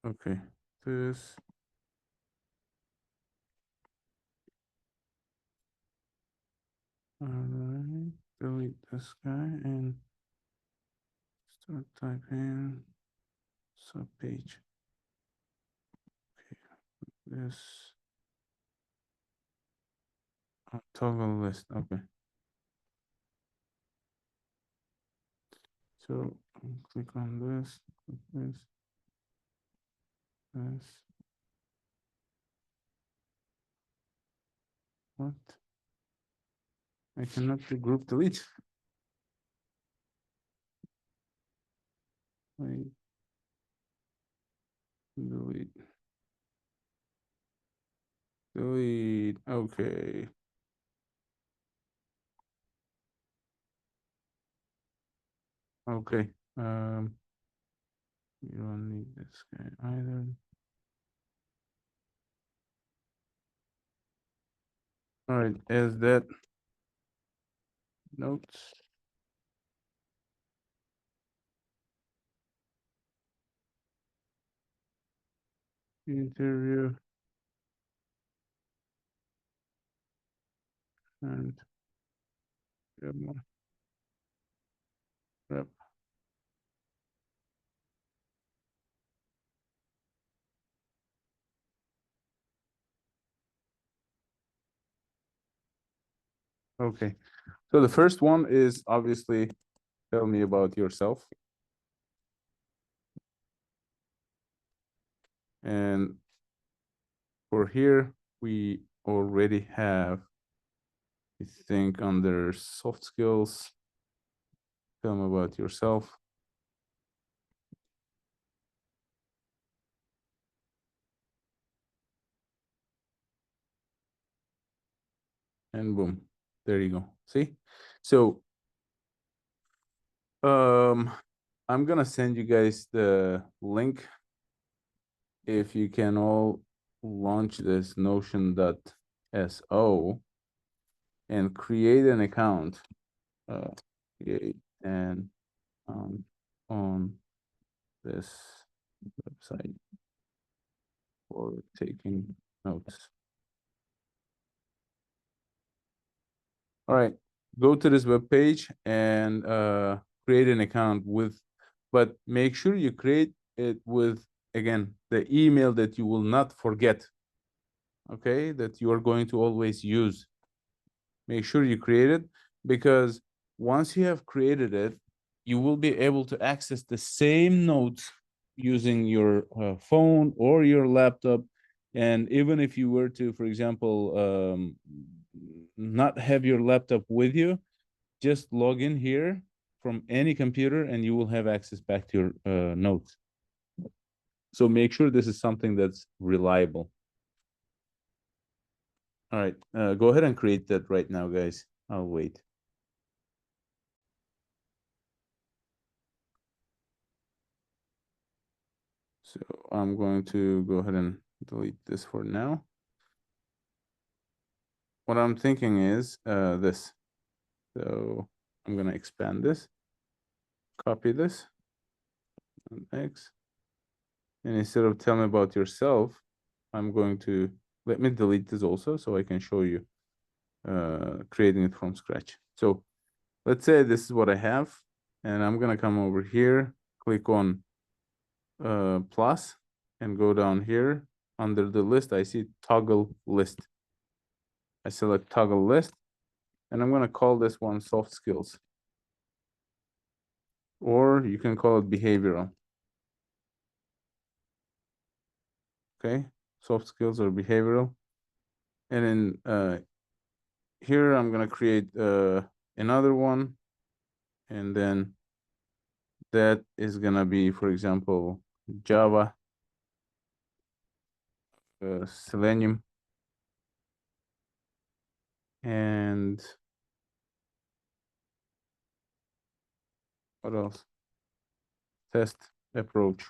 Okay, this. All right, delete this guy and start typing subpage. Okay, this toggle list. Okay. So click on this, click this. What? I cannot do group delete. Wait, delete. Delete. Okay. Okay. You don't need this guy either. All right, as that notes. Interview and demo rep. Okay. So the first one is obviously tell me about yourself. And for here, we already have, I think, under soft skills, tell me about yourself. And boom, there you go. See? So I'm gonna send you guys the link if you can all launch this notion.so and create an account. Create an on this website for taking notes. All right, go to this web page and create an account with, but make sure you create it with, again, the email that you will not forget, okay, that you are going to always use. Make sure you create it, because once you have created it, you will be able to access the same notes using your phone or your laptop. And even if you were to, for example, not have your laptop with you, just log in here from any computer and you will have access back to your notes. So make sure this is something that's reliable. All right, go ahead and create that right now, guys. I'll wait. So I'm going to go ahead and delete this for now. What I'm thinking is this. So I'm going to expand this, copy this, and X. And instead of tell me about yourself, I'm going to, let me delete this also so I can show you creating it from scratch. So let's say this is what I have, and I'm going to come over here, click on plus, and go down here. Under the list, I see toggle list. I select toggle list, and I'm going to call this one soft skills, or you can call it behavioral. Okay, soft skills or behavioral. And then here I'm going to create another one, and then that is going to be, for example, Java, Selenium, and what else? Test approach.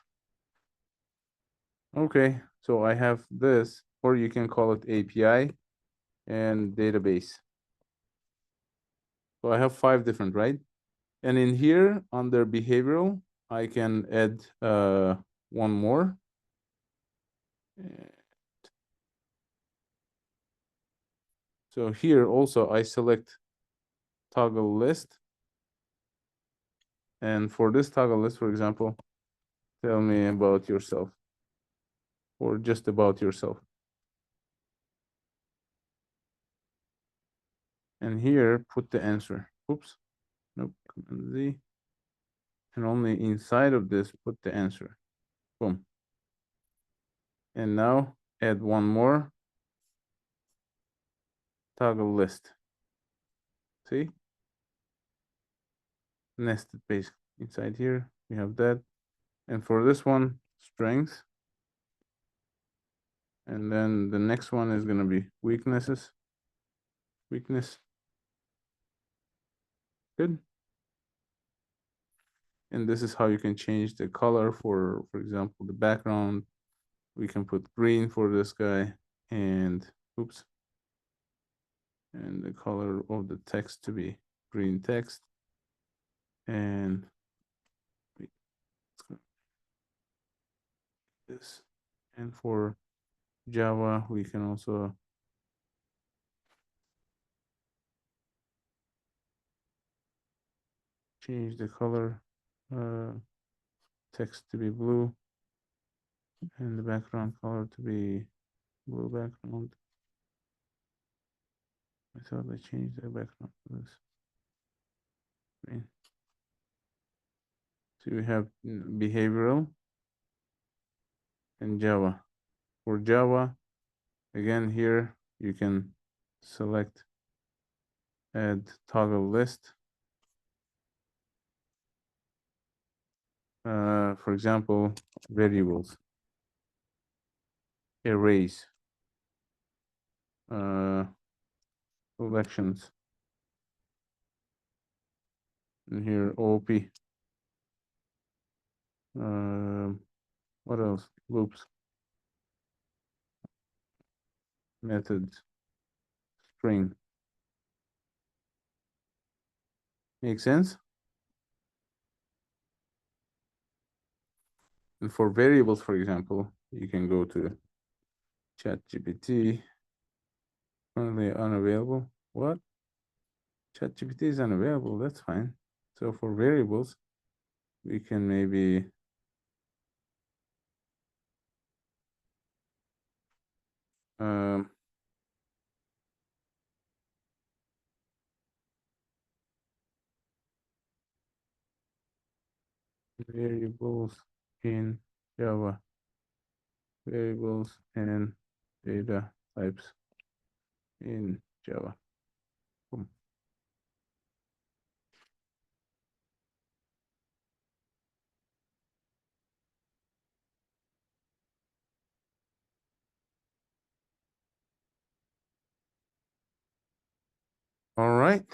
Okay, so I have this, or you can call it API and database. So I have 5 different, right? And in here under behavioral, I can add one more. So here also I select toggle list. And for this toggle list, for example, tell me about yourself or just about yourself. And here put the answer. Oops. Nope. Command Z. And only inside of this put the answer. Boom. And now add one more toggle list. See? Nested base inside here. We have that. And for this one, strength. And then the next one is going to be weaknesses. Weakness. Good. And this is how you can change the color for example, the background. We can put green for this guy and oops. And the color of the text to be green text. And wait, this. And for Java, we can also change the color, text to be blue, and the background color to be blue background. I thought I changed the background for this. Green. So we have behavioral and Java. For Java, again here you can select add toggle list. For example, variables, arrays, collections, and here OP. What else? Loops, methods, string. Make sense? And for variables, for example, you can go to ChatGPT. Currently unavailable. What? ChatGPT is unavailable. That's fine. So for variables, we can maybe um, variables in Java, variables and data types in Java. Boom. All right.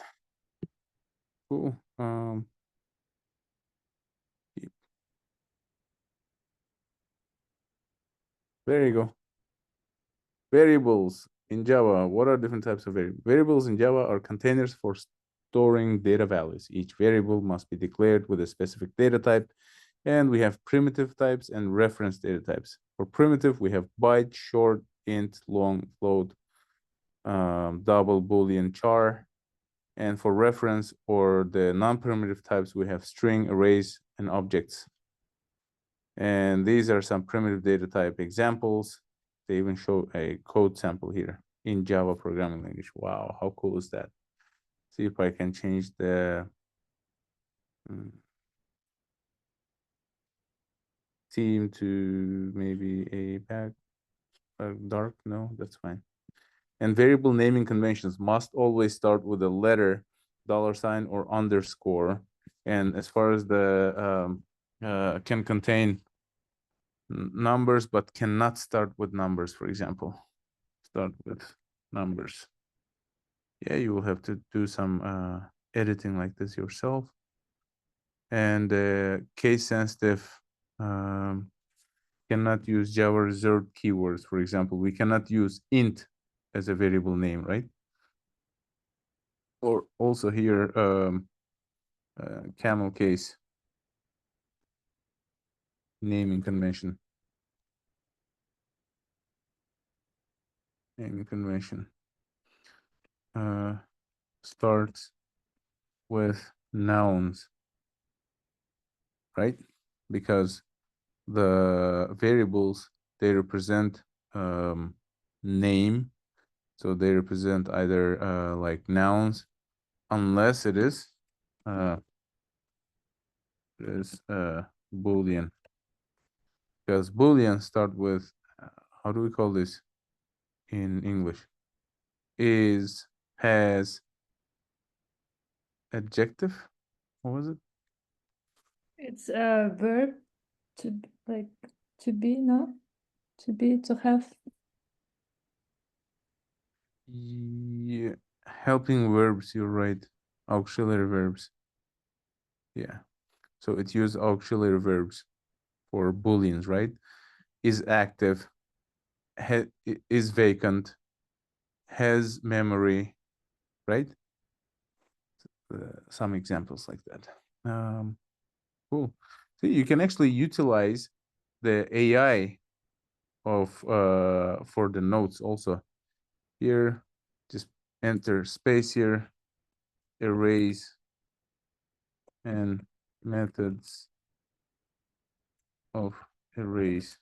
Cool. There you go. Variables in Java. What are different types of variables? Variables in Java are containers for storing data values. Each variable must be declared with a specific data type. And we have primitive types and reference data types. For primitive, we have byte, short, int, long, float, double, boolean, char. And for reference or the non-primitive types, we have string, arrays, and objects. And these are some primitive data type examples. They even show a code sample here in Java programming language. Wow, how cool is that? See if I can change the theme to maybe a dark. No, that's fine. And variable naming conventions must always start with a letter, $, or underscore. And as far as the can contain numbers, but cannot start with numbers, for example. Start with numbers. Yeah, you will have to do some editing like this yourself. And case sensitive cannot use Java reserved keywords. For example, we cannot use int as a variable name, right? Or also here, camel case naming convention. naming convention starts with nouns, right? Because the variables, they represent name, so they represent either like nouns, unless it is uh, Boolean, because Boolean start with how do we call this in English? Is, has, adjective. What was it? It's a verb like to be, no? To be, to have. Yeah, helping verbs. You're right. Auxiliary verbs. Yeah. So it uses auxiliary verbs for booleans, right? Is active, is vacant, has memory, right? Some examples like that. Cool. So you can actually utilize the AI of for the notes also. Here, just enter space here, erase, and methods of erase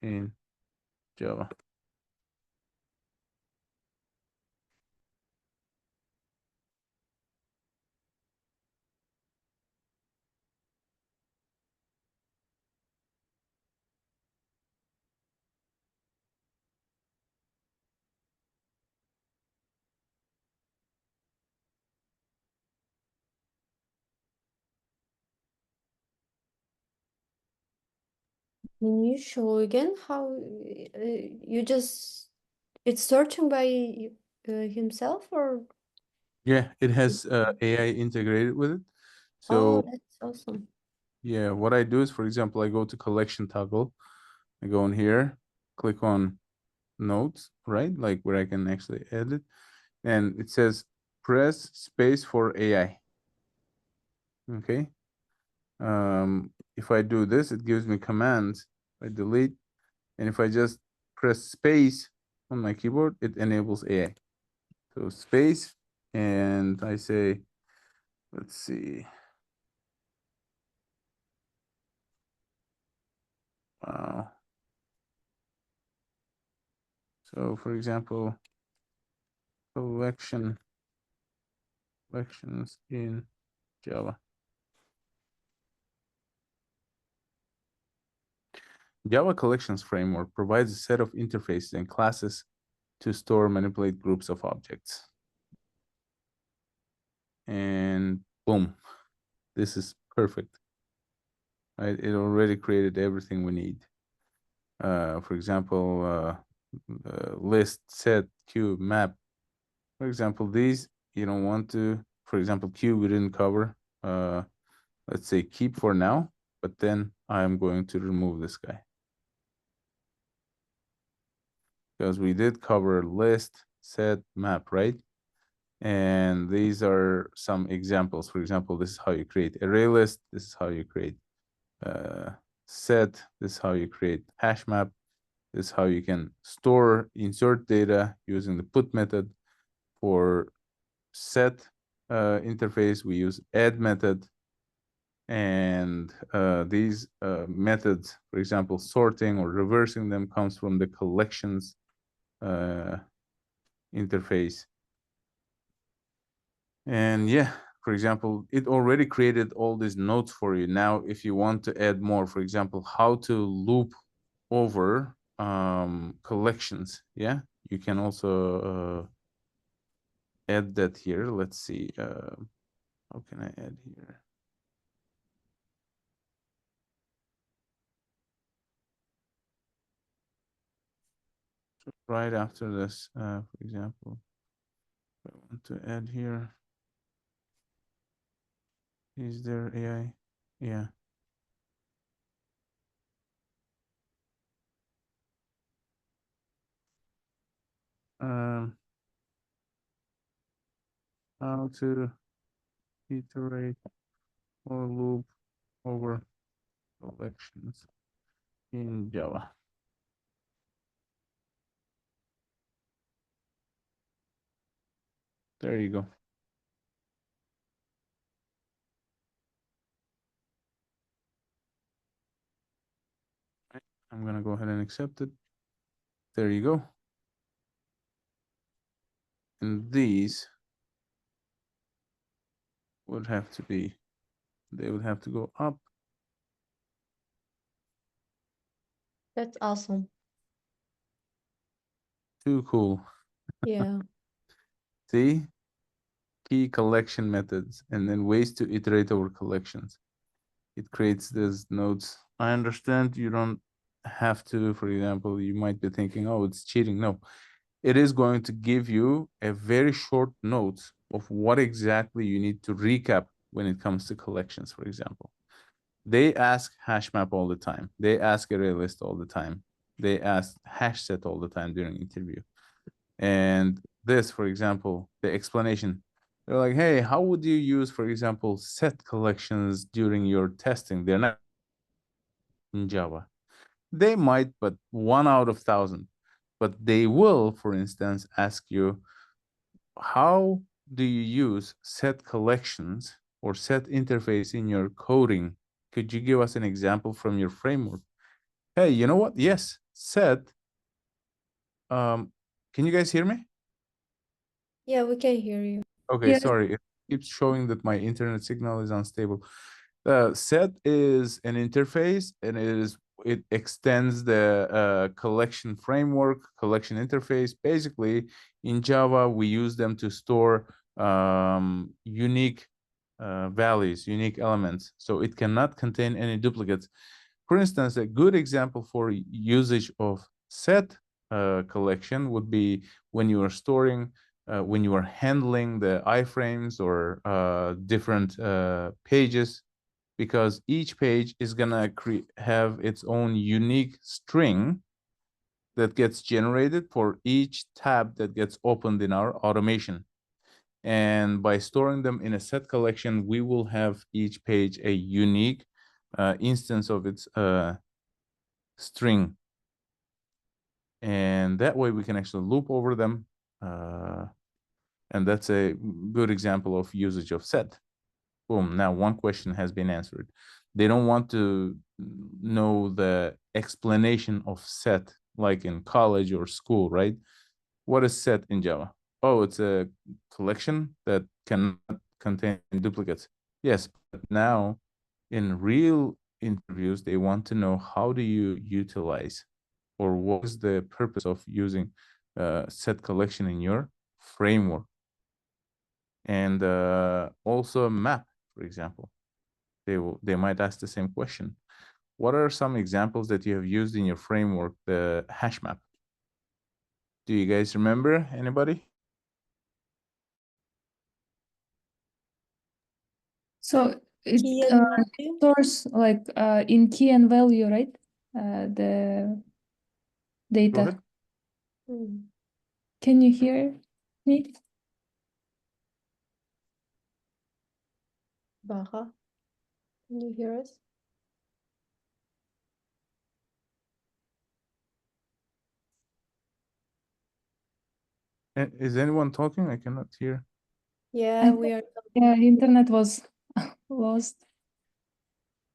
in Java. Can you show again how you just it's searching by himself or Yeah, it has AI integrated with it. oh So that's awesome. yeah, what I do is, for example, I go to collection toggle, I go in here, click on notes, right? Like where I can actually edit, and it says press space for AI. Okay. If I do this, it gives me commands. I delete, and if I just press space on my keyboard, it enables AI. So space, and I say, let's see. Wow. So for example, collections in Java. Java Collections Framework provides a set of interfaces and classes to store, manipulate groups of objects. And boom, this is perfect. Right? It already created everything we need. For example, list, set, queue, map. For example, these you don't want to, for example, queue we didn't cover. Let's say keep for now, but then I'm going to remove this guy. Because we did cover list, set, map, right? And these are some examples. For example, this is how you create array list. This is how you create set. This is how you create hash map. This is how you can store, insert data using the put method. For set interface, we use add method. And these methods, for example, sorting or reversing them, comes from the collections interface. And yeah, for example, it already created all these notes for you. Now, if you want to add more, for example, how to loop over collections, yeah, you can also add that here. Let's see, how can I add here? So right after this, for example, I want to add here, is there AI? Yeah. Um, how to iterate or loop over collections in Java. There you go. I'm gonna go ahead and accept it. There you go. And these would have to be, they would have to go up. That's awesome. Too cool. Yeah. See? Key collection methods and then ways to iterate over collections. It creates these nodes. I understand you don't have to, for example, you might be thinking, oh, it's cheating. No, it is going to give you a very short notes of what exactly you need to recap when it comes to collections, for example. They ask hash map all the time. They ask array list all the time. They ask hash set all the time during interview. And this, for example, the explanation, they're like, hey, how would you use, for example, set collections during your testing? They're not in Java. They might, but 1 out of 1,000. But they will, for instance, ask you, how do you use set collections or set interface in your coding? Could you give us an example from your framework? Hey, you know what? Yes, set. Can you guys hear me? Yeah, we can hear you. Okay, Yes. sorry. It keeps showing that my internet signal is unstable. Set is an interface and it extends the collection framework, collection interface. Basically, in Java, we use them to store unique values, unique elements. So it cannot contain any duplicates. For instance, a good example for usage of set collection would be when you are storing, when you are handling the iframes or different pages, because each page is gonna have its own unique string that gets generated for each tab that gets opened in our automation. And by storing them in a set collection, we will have each page a unique instance of its string. And that way we can actually loop over them. And that's a good example of usage of set. Boom, now one question has been answered. They don't want to know the explanation of set like in college or school, right? What is set in Java? Oh, it's a collection that cannot contain duplicates. Yes, but now in real interviews, they want to know how do you utilize or what is the purpose of using set collection in your framework? And also a map, for example. They might ask the same question. What are some examples that you have used in your framework, the hash map? Do you guys remember anybody? So Key it and value? stores like in key and value, right? The Go data. ahead. Hmm. Can you hear me? Baha, can you hear us? Is anyone talking? I cannot hear. Yeah, we are Yeah, talking. internet was lost.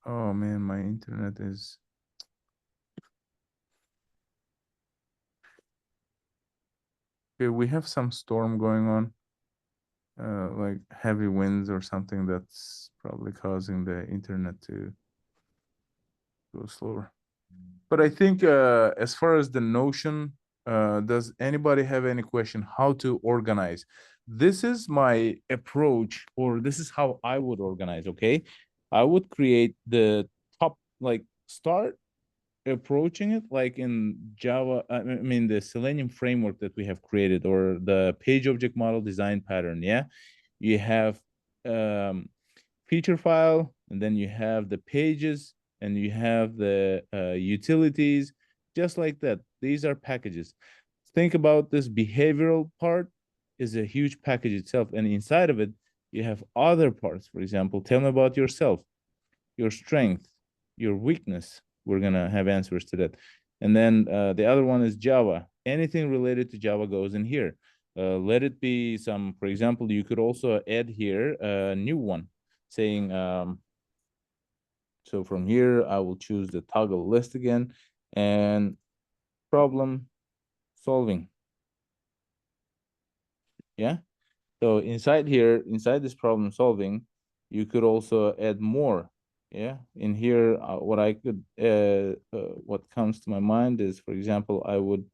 Oh man, my internet is. Okay, we have some storm going on, like heavy winds or something that's probably causing the internet to go slower. But I think as far as the notion, does anybody have any question how to organize? This is my approach, or this is how I would organize, okay? I would create the top, like start approaching it like in Java, I mean the Selenium framework that we have created or the page object model design pattern, yeah? You have feature file, and then you have the pages, and you have the utilities, just like that. These are packages. Think about this behavioral part is a huge package itself, and inside of it, you have other parts. For example, tell me about yourself, your strength, your weakness. We're gonna have answers to that. And then the other one is Java. Anything related to Java goes in here. let it be some, for example, you could also add here a new one saying, so from here, I will choose the toggle list again and problem solving. Yeah. So inside here, inside this problem solving, you could also add more. Yeah. In here, what I could, what comes to my mind is, for example, I would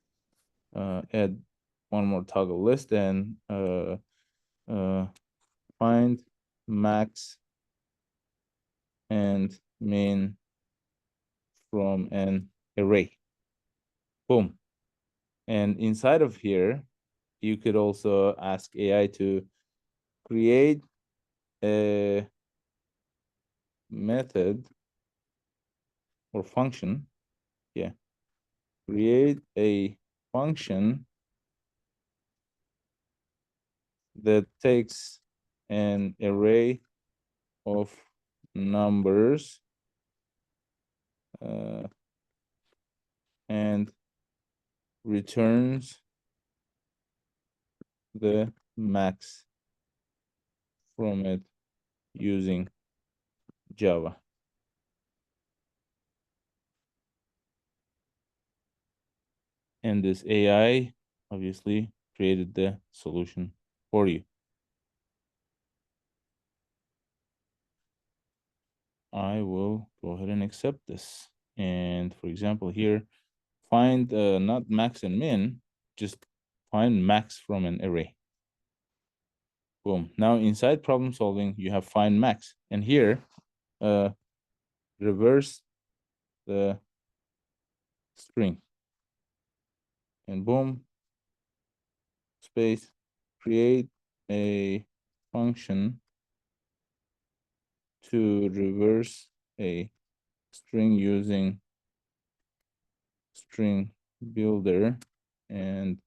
add one more toggle list and find max and min from an array. Boom. And inside of here, you could also ask AI to create a method or function. Yeah. Create a function that takes an array of numbers and returns the max from it using Java. And this AI obviously created the solution for you. I will go ahead and accept this. And for example, here, find not max and min, just find max from an array. Boom. Now inside problem solving, you have find max. And here, reverse the string. And boom, space, create a function to reverse a string using string builder. And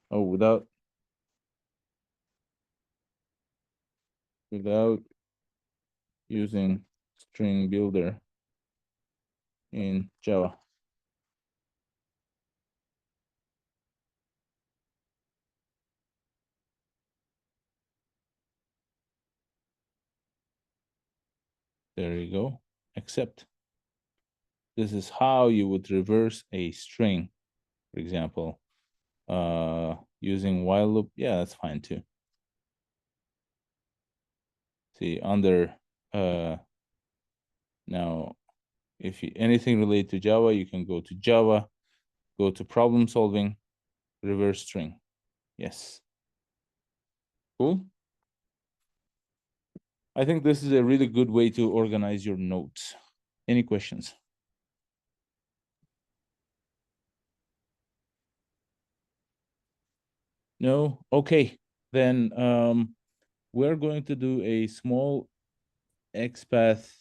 without using string builder in Java. There you go. Accept. This is how you would reverse a string, for example, using while loop. Yeah, that's fine too. See, under now, if you anything related to Java, you can go to Java, go to problem solving, reverse string. Yes. Cool. I think this is a really good way to organize your notes. Any questions? No? Okay. Then we're going to do a small Xpath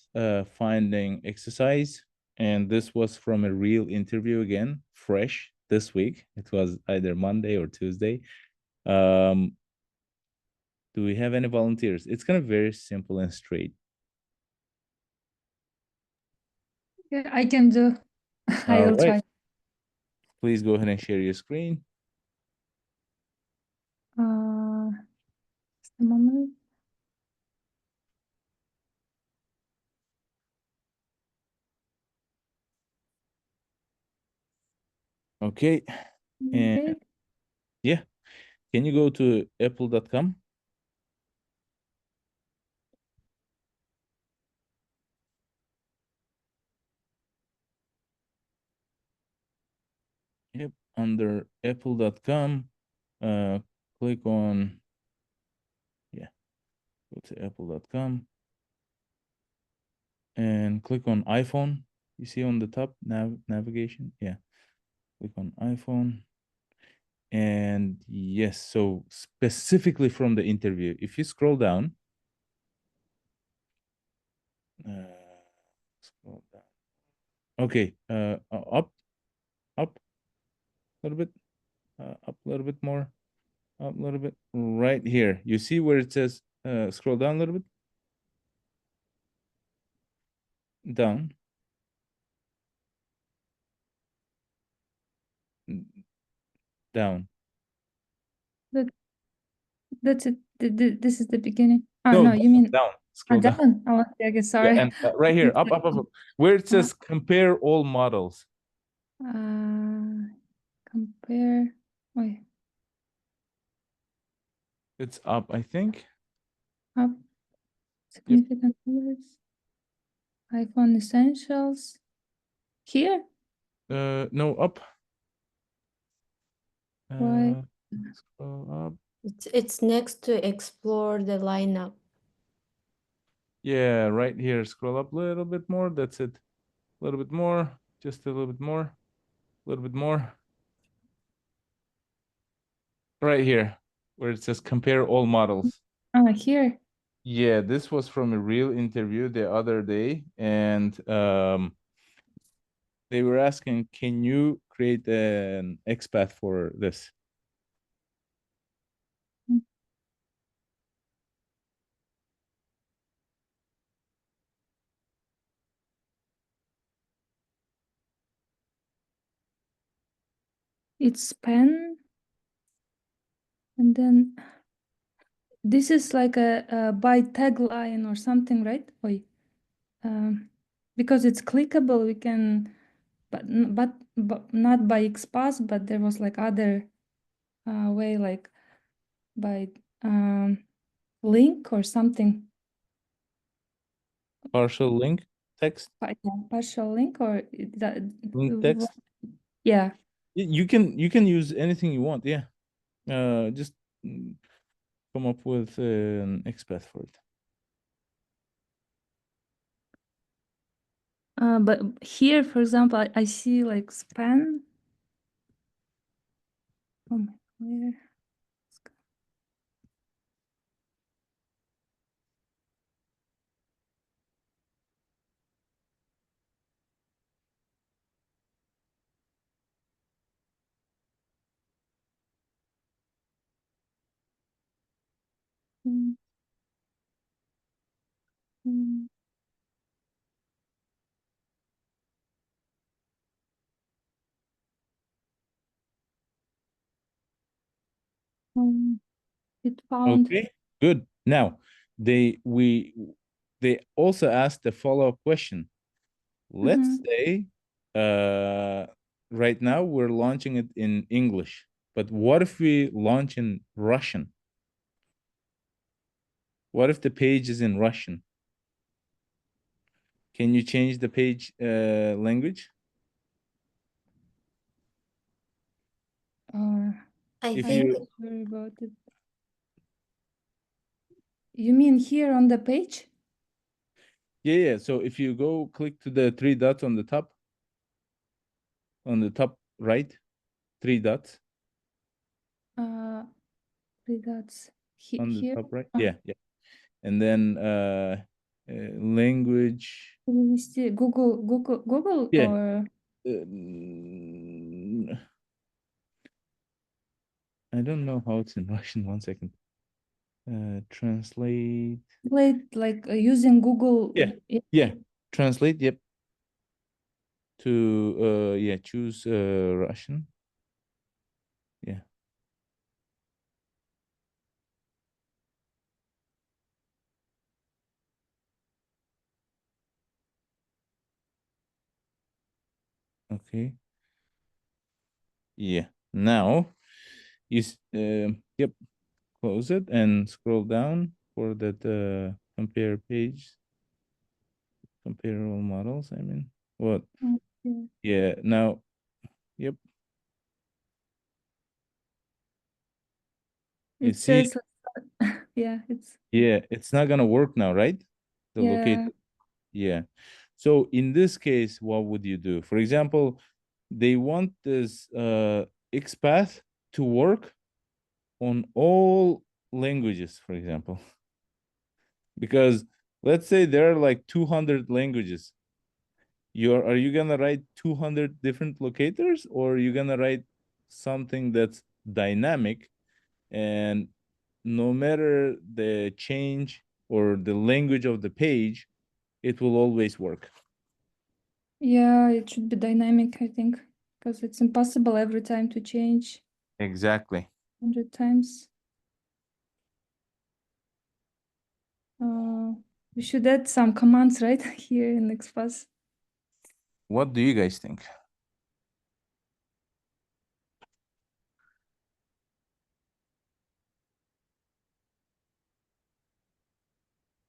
finding exercise. And this was from a real interview again, fresh this week. It was either Monday or Tuesday. Do we have any volunteers? It's kind of very simple and straight. Yeah, I can do. I All will try. right. Please go ahead and share your screen. Just a moment. Okay. And Okay. yeah, can you go to apple.com? Yep, under apple.com, click on, yeah, go to apple.com and click on iPhone. You see on the top navigation? Yeah, click on iPhone. And yes, so specifically from the interview, if you scroll down, scroll down. Okay, up a little bit, up a little bit more, up a little bit, right here. You see where it says, scroll down a little bit? Down. Down. That's it. This is the beginning. Oh, No, no, you mean down. Scroll down. down? Oh, okay, Yeah, sorry. and right here, up. Where it says compare all models. Compare. Wait, It's up, I think. up. Significant others. iPhone essentials. Here? No, up. Why? Scroll up. It's next to explore the lineup. Yeah, right here. Scroll up a little bit more. That's it. A little bit more. Just a little bit more. A little bit more. Right here, where it says compare all models. Here. Yeah, this was from a real interview the other day, and they were asking, can you create an XPath for this? It's pen. And then this is like a by tagline or something, right? Wait. Because it's clickable, we can, but not by Xpath, but there was like other way, like by link or something. Partial link text? Partial link or Link text? Yeah. You can use anything you want, yeah. Just come up with an XPath for it. But here, for example, I see like span. Where? Mm, mm, It found. Okay, good. Now, they also asked a follow-up question. Let's say right now we're launching it in English, but what if we launch in Russian? What if the page is in Russian? Can you change the page language? I If think you Sorry about it. You mean here on the page? yeah, so if you go click to the three dots on the top right, three dots Three dots on the here. top right, yeah, and then language, Let me see. Google yeah. or I don't know how it's in Russian. One second. Translate. like using Google. Yeah. Translate. Yep. To yeah, choose Russian. Yeah. Okay. Yeah. Now you yep. Close it and scroll down for that compare page. Compare all models. I mean, what? Okay. Yeah. Now. Yep. You It see. says, yeah, it's Yeah. It's not gonna work now, right? The yeah. locator. Yeah. So in this case, what would you do? For example, they want this XPath to work on all languages, for example. Because let's say there are like 200 languages. Are you gonna write 200 different locators, or are you gonna write something that's dynamic, and no matter the change or the language of the page, it will always work? Yeah, it should be dynamic, I think, because it's impossible every time to change. Exactly. 100 times. We should add some commands, right? Here in Xpath. What do you guys think?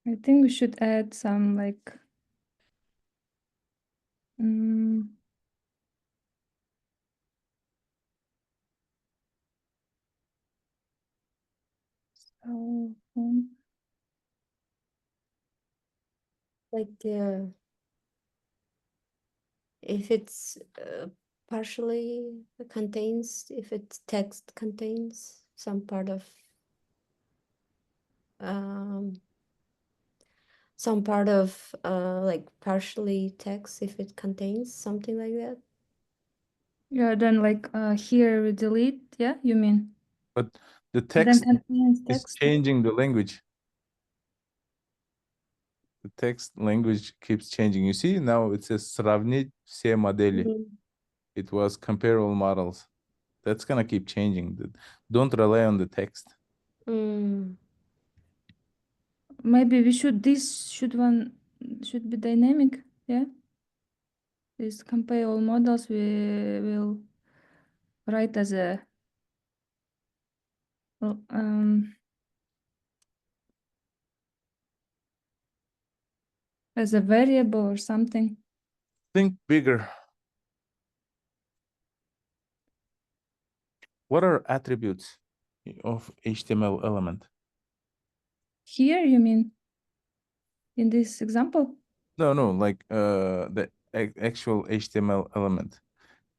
I think we should add some like so, Like if it's partially contains, if it's text contains some part of like partially text, if it contains something like that. yeah, then like here we delete, yeah, you mean? But the Then text contains is text. changing the language. The text language keeps changing. You see, now it says сравнить все модели. It was comparable models. That's gonna keep changing. Don't rely on the text. Maybe we should should be dynamic, yeah. This compare all models we will write as a variable or something. Think bigger. What are attributes of HTML element? Here, you mean? In this example? No, like the actual HTML element.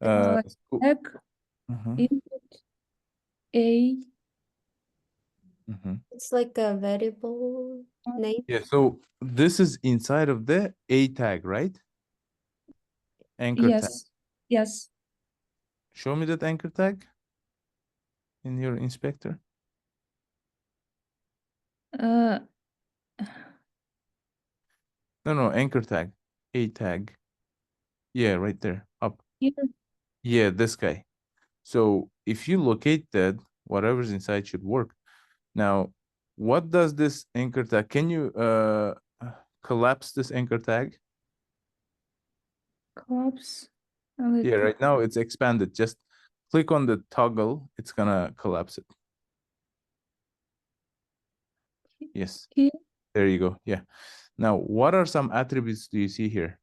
Like tag, input, a. It's like a variable name. Yeah, so this is inside of the A tag, right? Anchor tag. Yes. Show me that anchor tag in your inspector. No, anchor tag, A tag. Yeah, right there, up. Here. Yeah, this guy. So if you locate that, whatever's inside should work. Now, what does this anchor tag? Can you collapse this anchor tag? Collapse. Yeah, right now it's expanded. Just click on the toggle. It's gonna collapse it. Yes. Here. There you go. Yeah. Now, what are some attributes do you see here?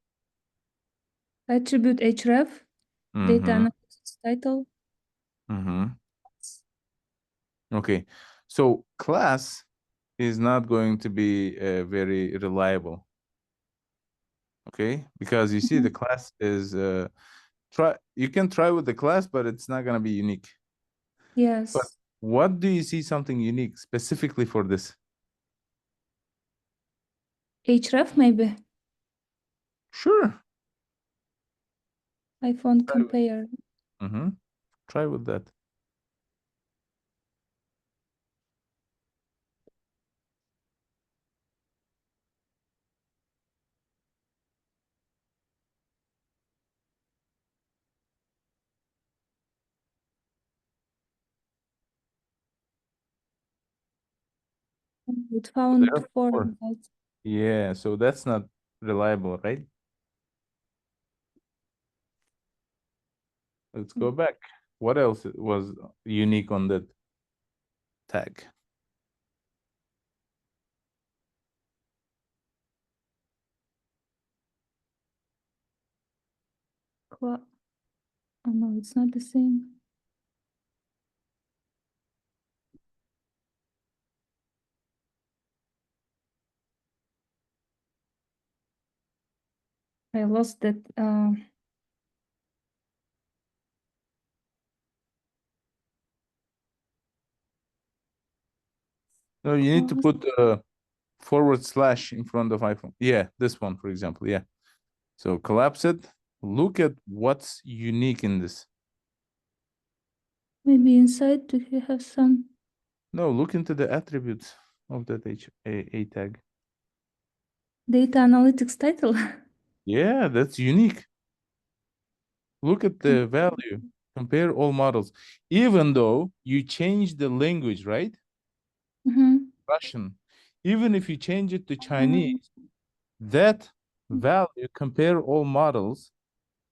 Attribute href, data analytics title. Okay. So class is not going to be very reliable. Okay, because you see the class is you can try with the class, but it's not gonna be unique. Yes. But what do you see something unique specifically for this? Href maybe. Sure. iPhone compare. Try with that. It found four Four. results. Yeah, so that's not reliable, right? Let's go back. What else was unique on that tag? Oh no, it's not the same. I lost that. No, you need to put / in front of iPhone. Yeah, this one, for example. Yeah. So collapse it. Look at what's unique in this. Maybe inside do you have some? No, look into the attributes of that A tag. Data analytics title. Yeah, that's unique. Look at the value. Compare all models. Even though you change the language, right? Russian. Even if you change it to Chinese, that value, compare all models,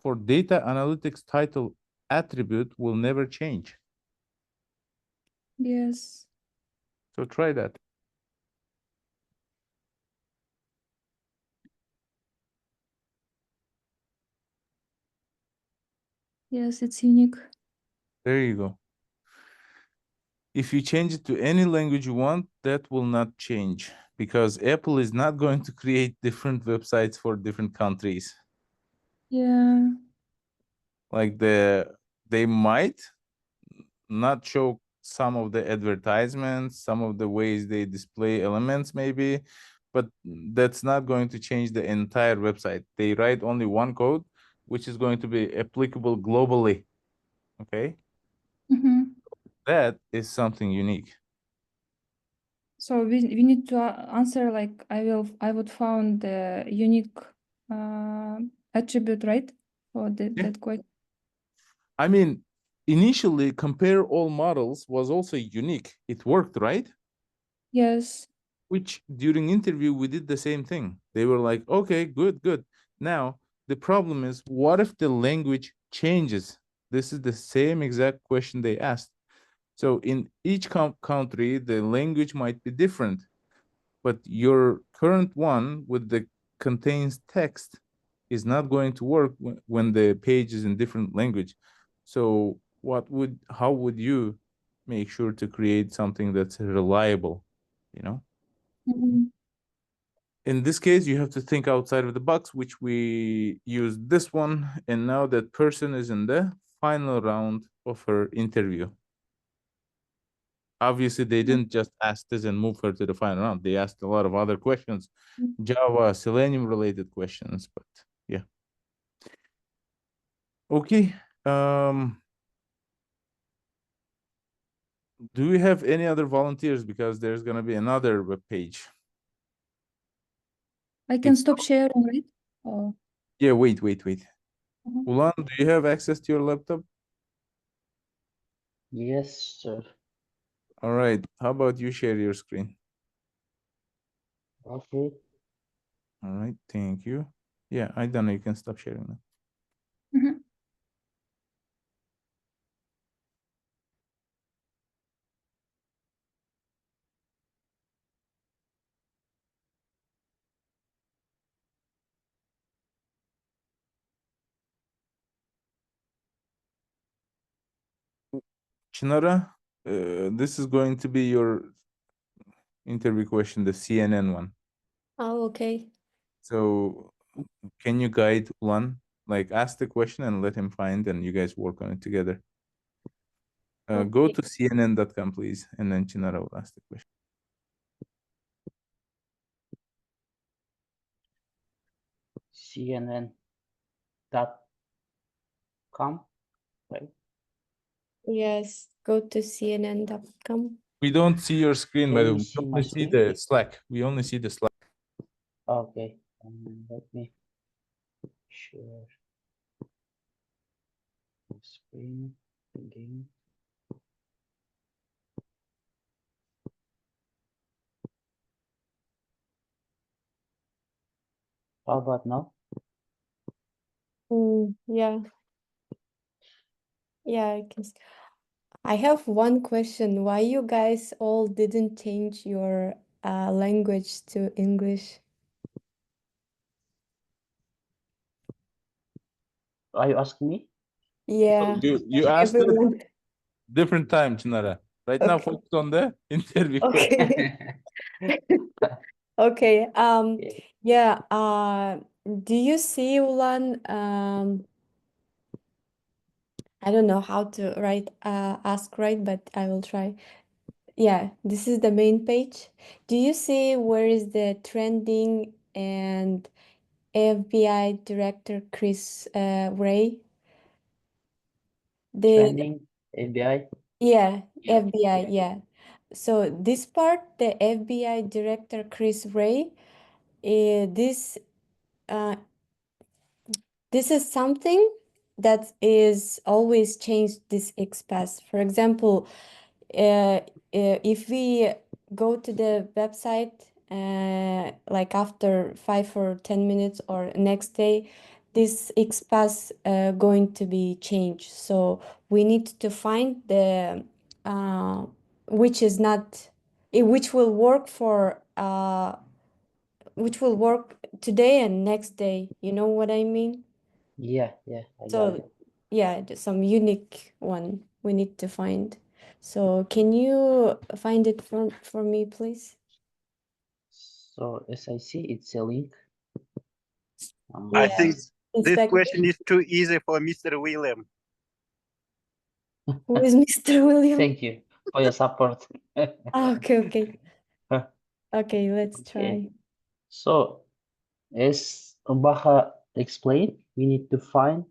for data analytics title attribute will never change. Yes. So try that. Yes, it's unique. There you go. If you change it to any language you want, that will not change because Apple is not going to create different websites for different countries. Yeah. Like they might not show some of the advertisements, some of the ways they display elements maybe, but that's not going to change the entire website. They write only one code, which is going to be applicable globally. Okay? That is something unique. So we need to answer like I would found the unique attribute, right? For that question. I mean, initially compare all models was also unique. It worked, right? Yes. Which during interview we did the same thing. They were like, okay, good, good. Now the problem is, what if the language changes? This is the same exact question they asked. So in each country, the language might be different, but your current one with the contains text is not going to work when the page is in different language. So how would you make sure to create something that's reliable, you know? In this case, you have to think outside of the box, which we use this one. And now that person is in the final round of her interview. Obviously, they didn't just ask this and move her to the final round. They asked a lot of other questions, Java, Selenium related questions, but yeah. Okay. Do we have any other volunteers? Because there's going to be another web page. I can stop sharing, right? Oh. Yeah, wait. Ulan, do you have access to your laptop? Yes, sir. All right. How about you share your screen? Okay. All right. Thank you. Yeah, I don't know. You can stop sharing now. Chinara, this is going to be your interview question, the CNN one. Oh, okay. So can you guide Ulan? Like ask the question and let him find, and you guys work on it together. Go Okay. to cnn.com, please, and then Chinara will ask the question. CNN.com, right? Yes, go to cnn.com. We don't see your screen, by Can the you way. We see my only see screen? the Slack. We only see the Slack. Okay. Let me share the screen again. How about now? Yeah. Yeah, I have one question. Why you guys all didn't change your language to English? Are you asking me? Yeah. You asked it Everyone. different time, Chinara. Right now, Okay. focus on the interview question. Okay. Okay. Yeah. Do you see Ulan? I don't know how to ask right, but I will try. Yeah, this is the main page. Do you see where is the trending and FBI Director Chris Wray? Trending ABI? Yeah, Yeah. FBI, yeah. So this part, the FBI Director Chris Wray, this uh, this is something that is always change this XPath. For example, if we go to the website like after 5 or 10 minutes or next day, this XPath going to be changed. So we need to find the which is not which will work for which will work today and next day. You know what I mean? Yeah, I got it. So yeah, some unique one we need to find. So can you find it for me, please? So as I see, it's a link. I Yeah. think this Inspect. question is too easy for Mr. William. Who is Mr. William? Thank you for your support. Ah, okay. Okay, let's Okay. try. So as Baha explained, we need to find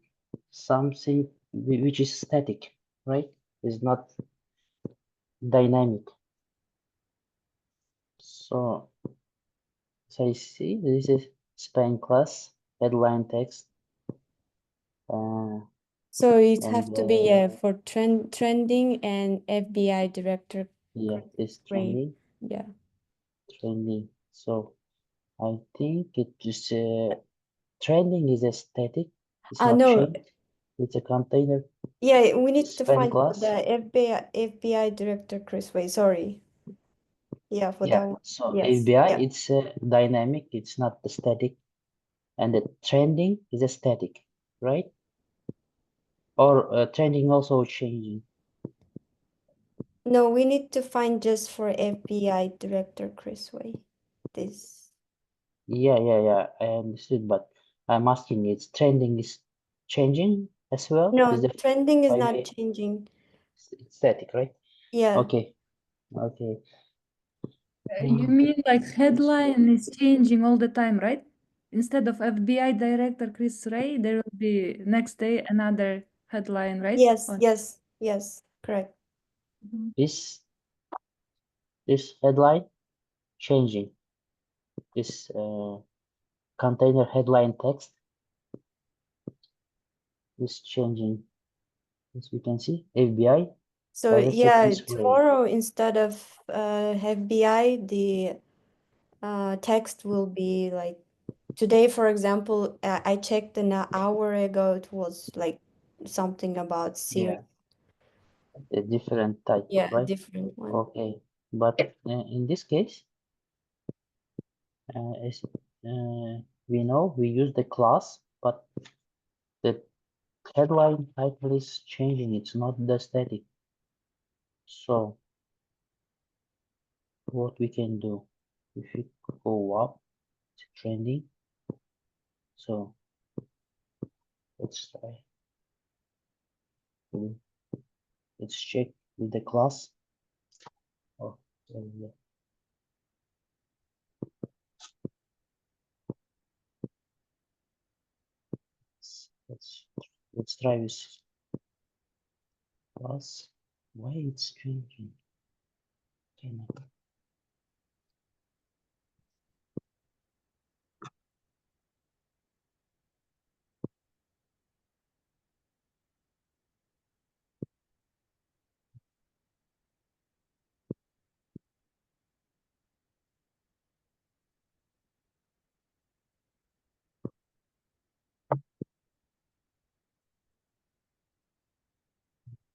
something which is static, right? It's not dynamic. So as I see, this is span class, headline text. So it And have to be for trending and FBI director. yeah, this Great. trending. Yeah. Trending. So I think it is trending is a static. It's not No. changed. It's a container. Yeah, we need to Span find class. the FBI director Chris Way. Sorry. Yeah, for Yeah. that one. So Yes. FBI, Yeah. it's dynamic. It's not the static. And the trending is a static, right? Or trending also changing. No, we need to find just for FBI director Chris Way. This. Yeah. I understood, but I'm asking, it's trending is changing as well? Is No, the trending is by not way- changing. it's static, right? Yeah. Okay. You mean like headline is changing all the time, right? Instead of FBI Director Chris Ray, there will be next day another headline, right? Yes, Or- yes, correct. Mhm. This headline changing. This container headline text is changing. As we can see, FBI. So Director yeah, Chris Ray. tomorrow instead of FBI, the text will be like today, for example, I checked an hour ago, it was like something about serious. A different type, Yeah, right? different one. Okay, but in this case, as we know, we use the class, but the headline title is changing. It's not the static. So what we can do, if we go up, it's trending. So let's try. Let's check with the class. Oh, yeah. Let's try this class. Why it's changing? Okay,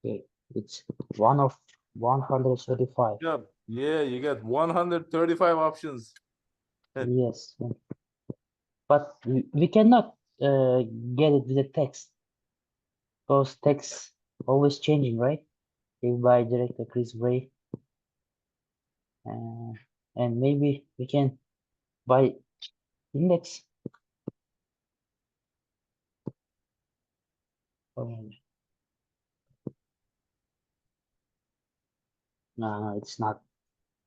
okay, it's one of 135. Yeah, you got 135 options. Yes, but we cannot get it with the text because text always changing, right? If by director Chris Ray, and maybe we can by index. Oh, no, it's not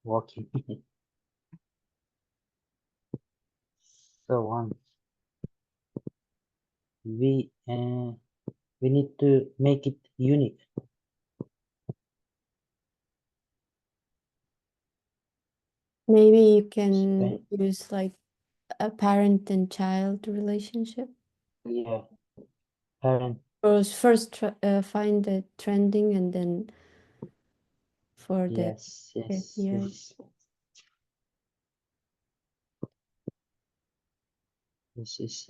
working. So we need to make it unique. Maybe you can Right. use like a parent and child relationship. Yeah, parent First find the trending and then for the Yes, yes, yeah. yes. This is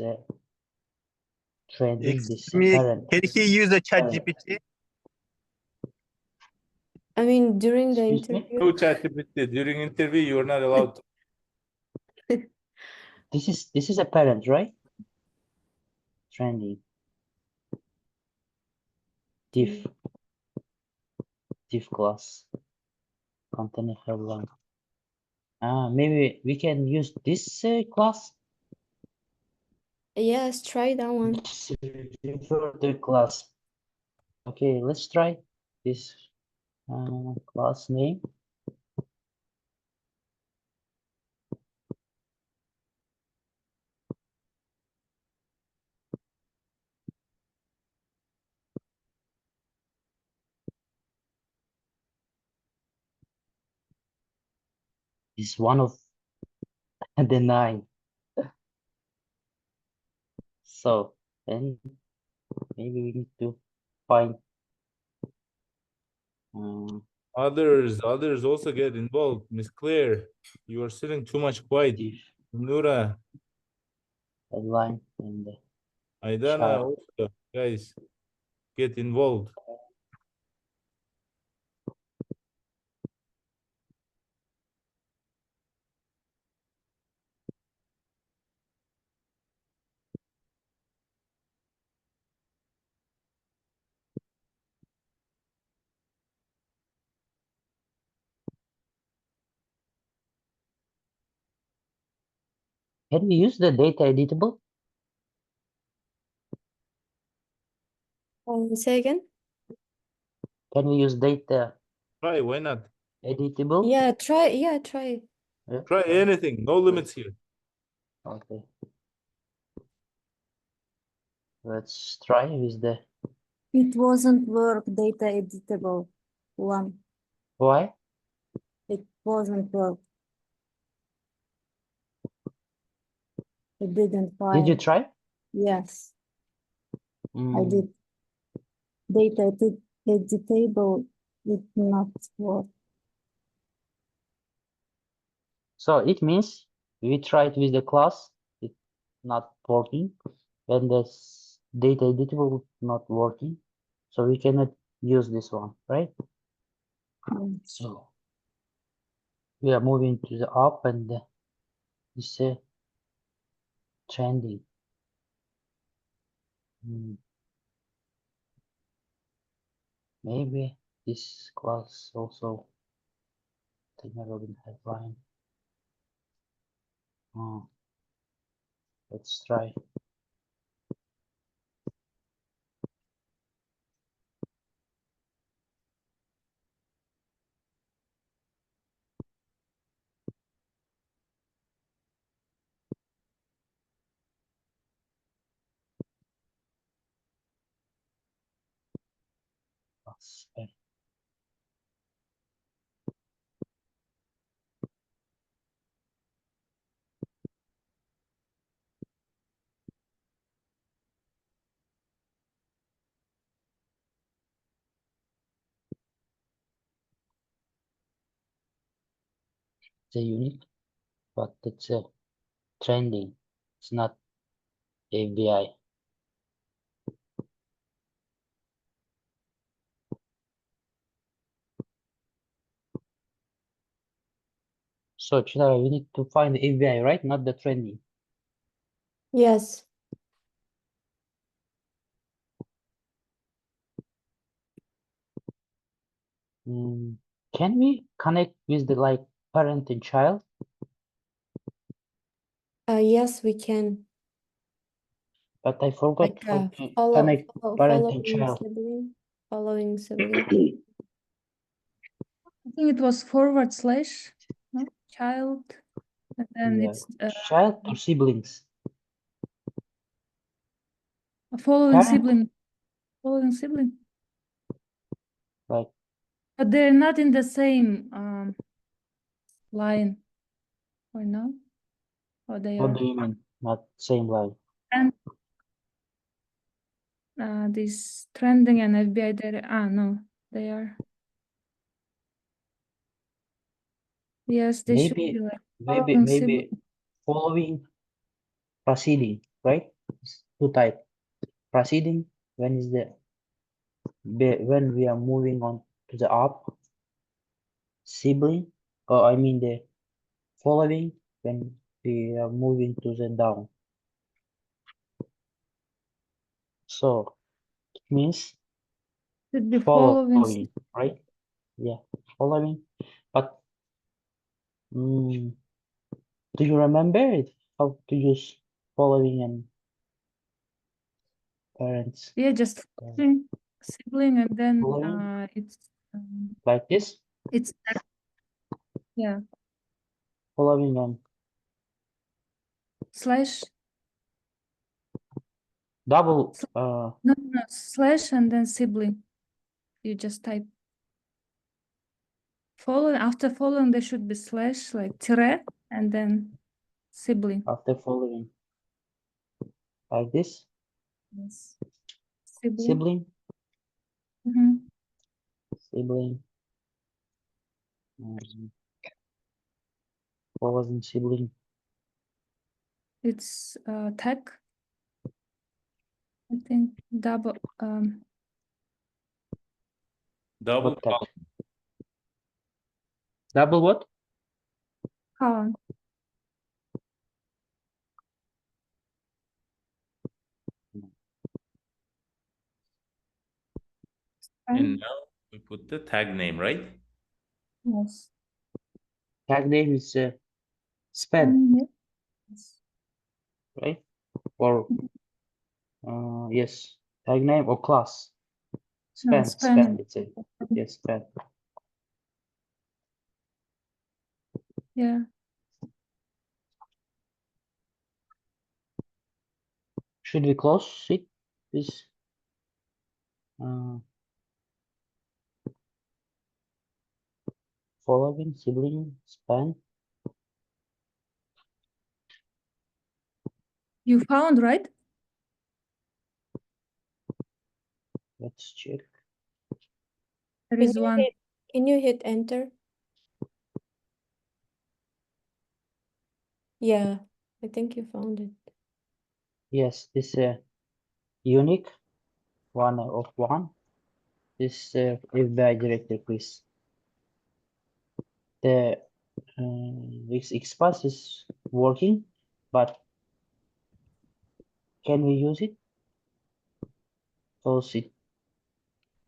trending. This Excuse me, apparent. can he use the chat Parent. GPT? I mean, during the Excuse me? interview. No ChatGPT during interview. You are not allowed to. This is apparent, right? Trending. Div class. Container headline. Maybe we can use this class. Yes, try that one. This refer to class. Okay, let's try this class name. Is one of the 9. So then maybe we need to find Others also get involved. Miss Claire, you are sitting too much quiet. div Nura, headline and the Aidana, child. also, guys, get involved. Can we use the data editable? Say again. Can we use data Try, why not? editable? Yeah, try. Yeah, try. Yeah. Try anything, no limits here. Okay. Let's try with the It wasn't work data editable one. why? It wasn't work. It didn't Did you find. try? Yes, I Mm, did. Data editable did not work. So it means we tried with the class, it's not working, and the data editable not working. So we cannot use this one, right? So we are moving to the up and this trending. Maybe this class also Robin headline. Let's try. It's a unique, but it's a trending. It's not ABI. So Chinara, we need to find the ABI, right? Not the trending. Yes. Can we connect with the like parent and child? Yes, we can. But I forgot Like how to connect parent and following child. sibling. Following sibling. I think it was forward slash, no? Child, and then Yeah. it's Child or siblings? a following Parent. sibling. Following sibling. Like, But they're not in the same line, or no? Or they what are? do you mean? Not same line. And this trending and FBI data. No, they are. Yes, they should be Maybe like maybe following maybe following proceeding, right? It's two type. Proceeding when is the when we are moving on to the up. Sibling, or I mean the following when we are moving to the down. So it means should be following. following, right? Yeah, following. But do you remember it? How to use following and parents Yeah, just sibling, and then following it's like this? it's yeah Following and slash double no slash and then sibling. You just type following. After following, there should be slash like tire and then sibling. after following like this. Yes. Sibling. Sibling, Mhm. sibling. What was in sibling? It's tag. I think double Double What tag? Double what? column. and now we put the tag name, right? Yes. Tag name is span, Yes. right? Or yes, tag name or class. No, Span, span. span, let's say. Yes, span. Yeah. Should we close it? This following sibling span. You found, right? Let's check. There Can is you one. can you hit enter? Yeah, I think you found it. Yes, this unique one of one. This FBI director, please. The this Xpath is working, but can we use it? Because it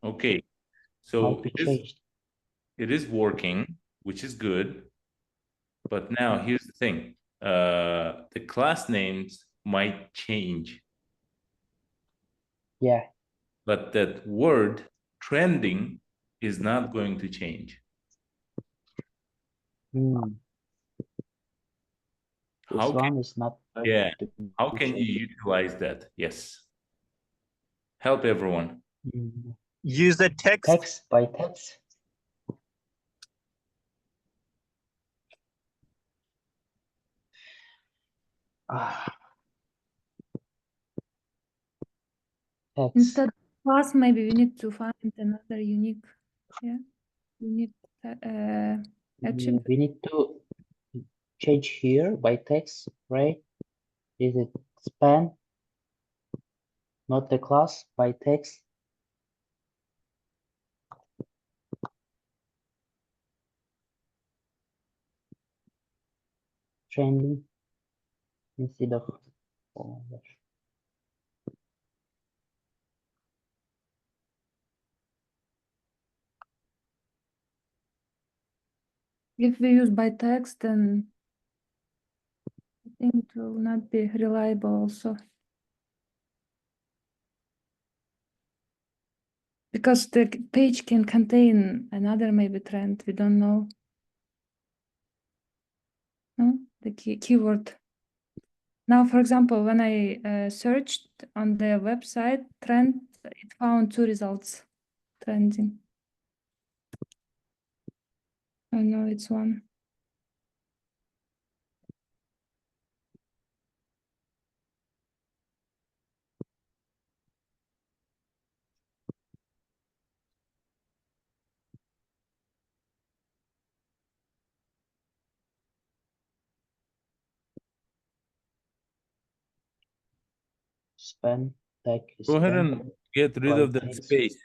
Okay, so might be changed. it is working, which is good. But now here's the thing. The class names might change, Yeah. but that word trending is not going to change. Hmm. This How one is not going yeah, to how be can you changed. utilize that? Yes. Help everyone. Use the text. Text by text. Text. Instead of class, maybe we need to find another unique. Yeah. Unique attribute. We need to change here by text, right? Is it span, not the class, by text? Trending instead of oh, gosh. If we use by text, then I think it will not be reliable also. Because the page can contain another maybe trend, we don't know. No? The keyword. Now, for example, when I searched on the website trend, it found 2 results trending. I know it's one. span tag Go ahead span. and get rid White of that text. space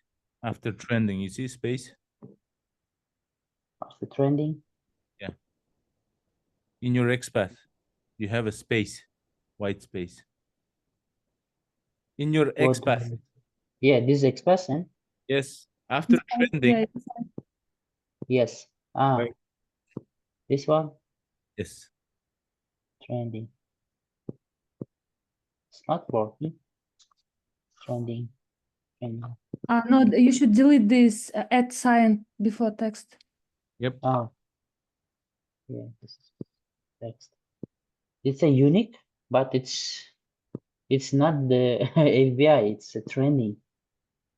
after trending. You see space? After trending. In your XPath, you have a space, white space. In your What XPath, yeah, this is expression. yes, after trending, Yeah, Yes. Ah, Right. this one yes. trending. It's not working. Trending. Trending. no, you should delete this at sign before text. Yep. Oh. Yeah, this is text. It's a unique, but it's not the API, it's a trending.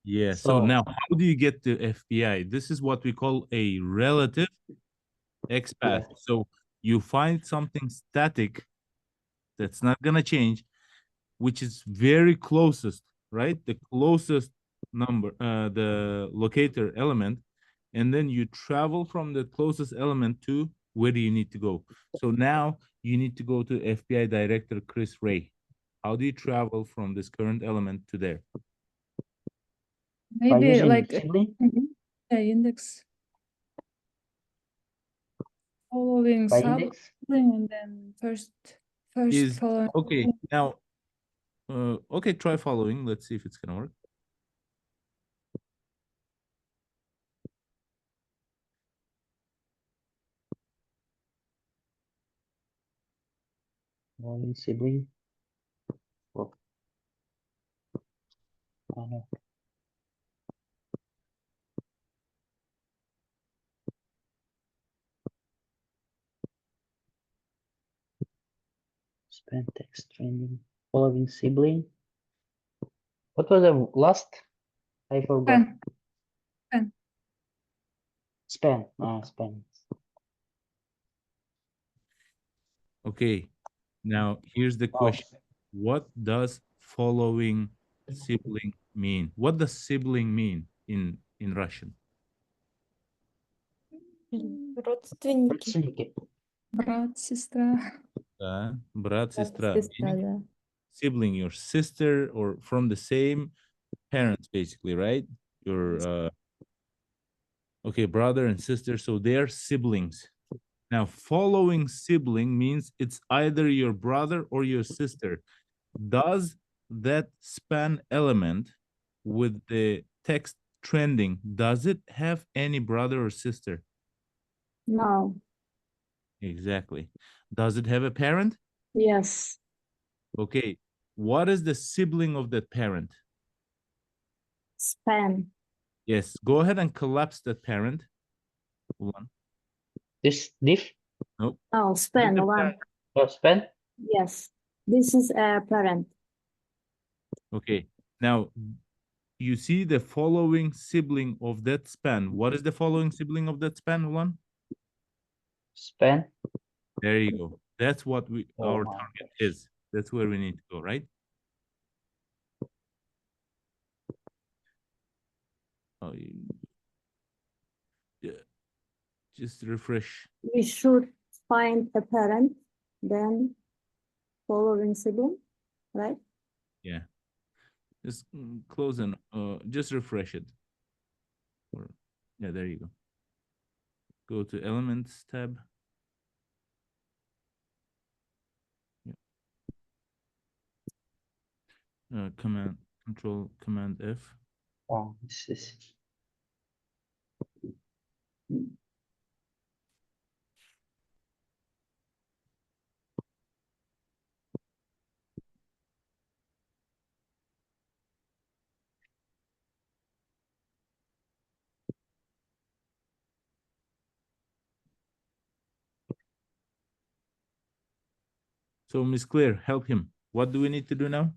Yeah. So So- now, how do you get the FPI? This is what we call a relative XPath. Yeah. So you find something static that's not gonna change, which is very closest, right? The closest number, the locator element, and then you travel from the closest element to where do you need to go. So now you need to go to FPI director Chris Ray. How do you travel from this current element to there? By Maybe using like sibling? yeah, index following By sub index? and then first Is following. okay now. Okay, try following. Let's see if it's gonna work. One sibling. Oh. Oh, no. Span text trending. Following sibling. What was the last? I forgot. Span. Span. Ah, span. Okay, now here's the Oh, question. What does following sibling mean? What does sibling mean in Russian? Родственники. родственники. Брат, сестра. Брат, сестра, Сестра, meaning да. sibling, your sister or from the same parents, basically, right? Your okay, brother and sister, so they're siblings. Now, following sibling means it's either your brother or your sister. Does that span element with the text trending, does it have any brother or sister? No. Exactly. Does it have a parent? Yes. Okay. What is the sibling of that parent? Span. Yes. Go ahead and collapse that parent. One. This diff. Nope. Oh, span The one. parent. Oh, span. Yes. This is a parent. Okay. Now, you see the following sibling of that span. What is the following sibling of that span? One. Span. There you go. That's what Oh our my target gosh. is. That's where we need to go, right? Oh, yeah. Just refresh. We should find a parent, then following sibling, right? Yeah. Just close and just refresh it. Or, yeah, there you go. Go to Elements tab. Yeah. Command F. Oh, this is. So Miss Claire, help him. What do we need to do now?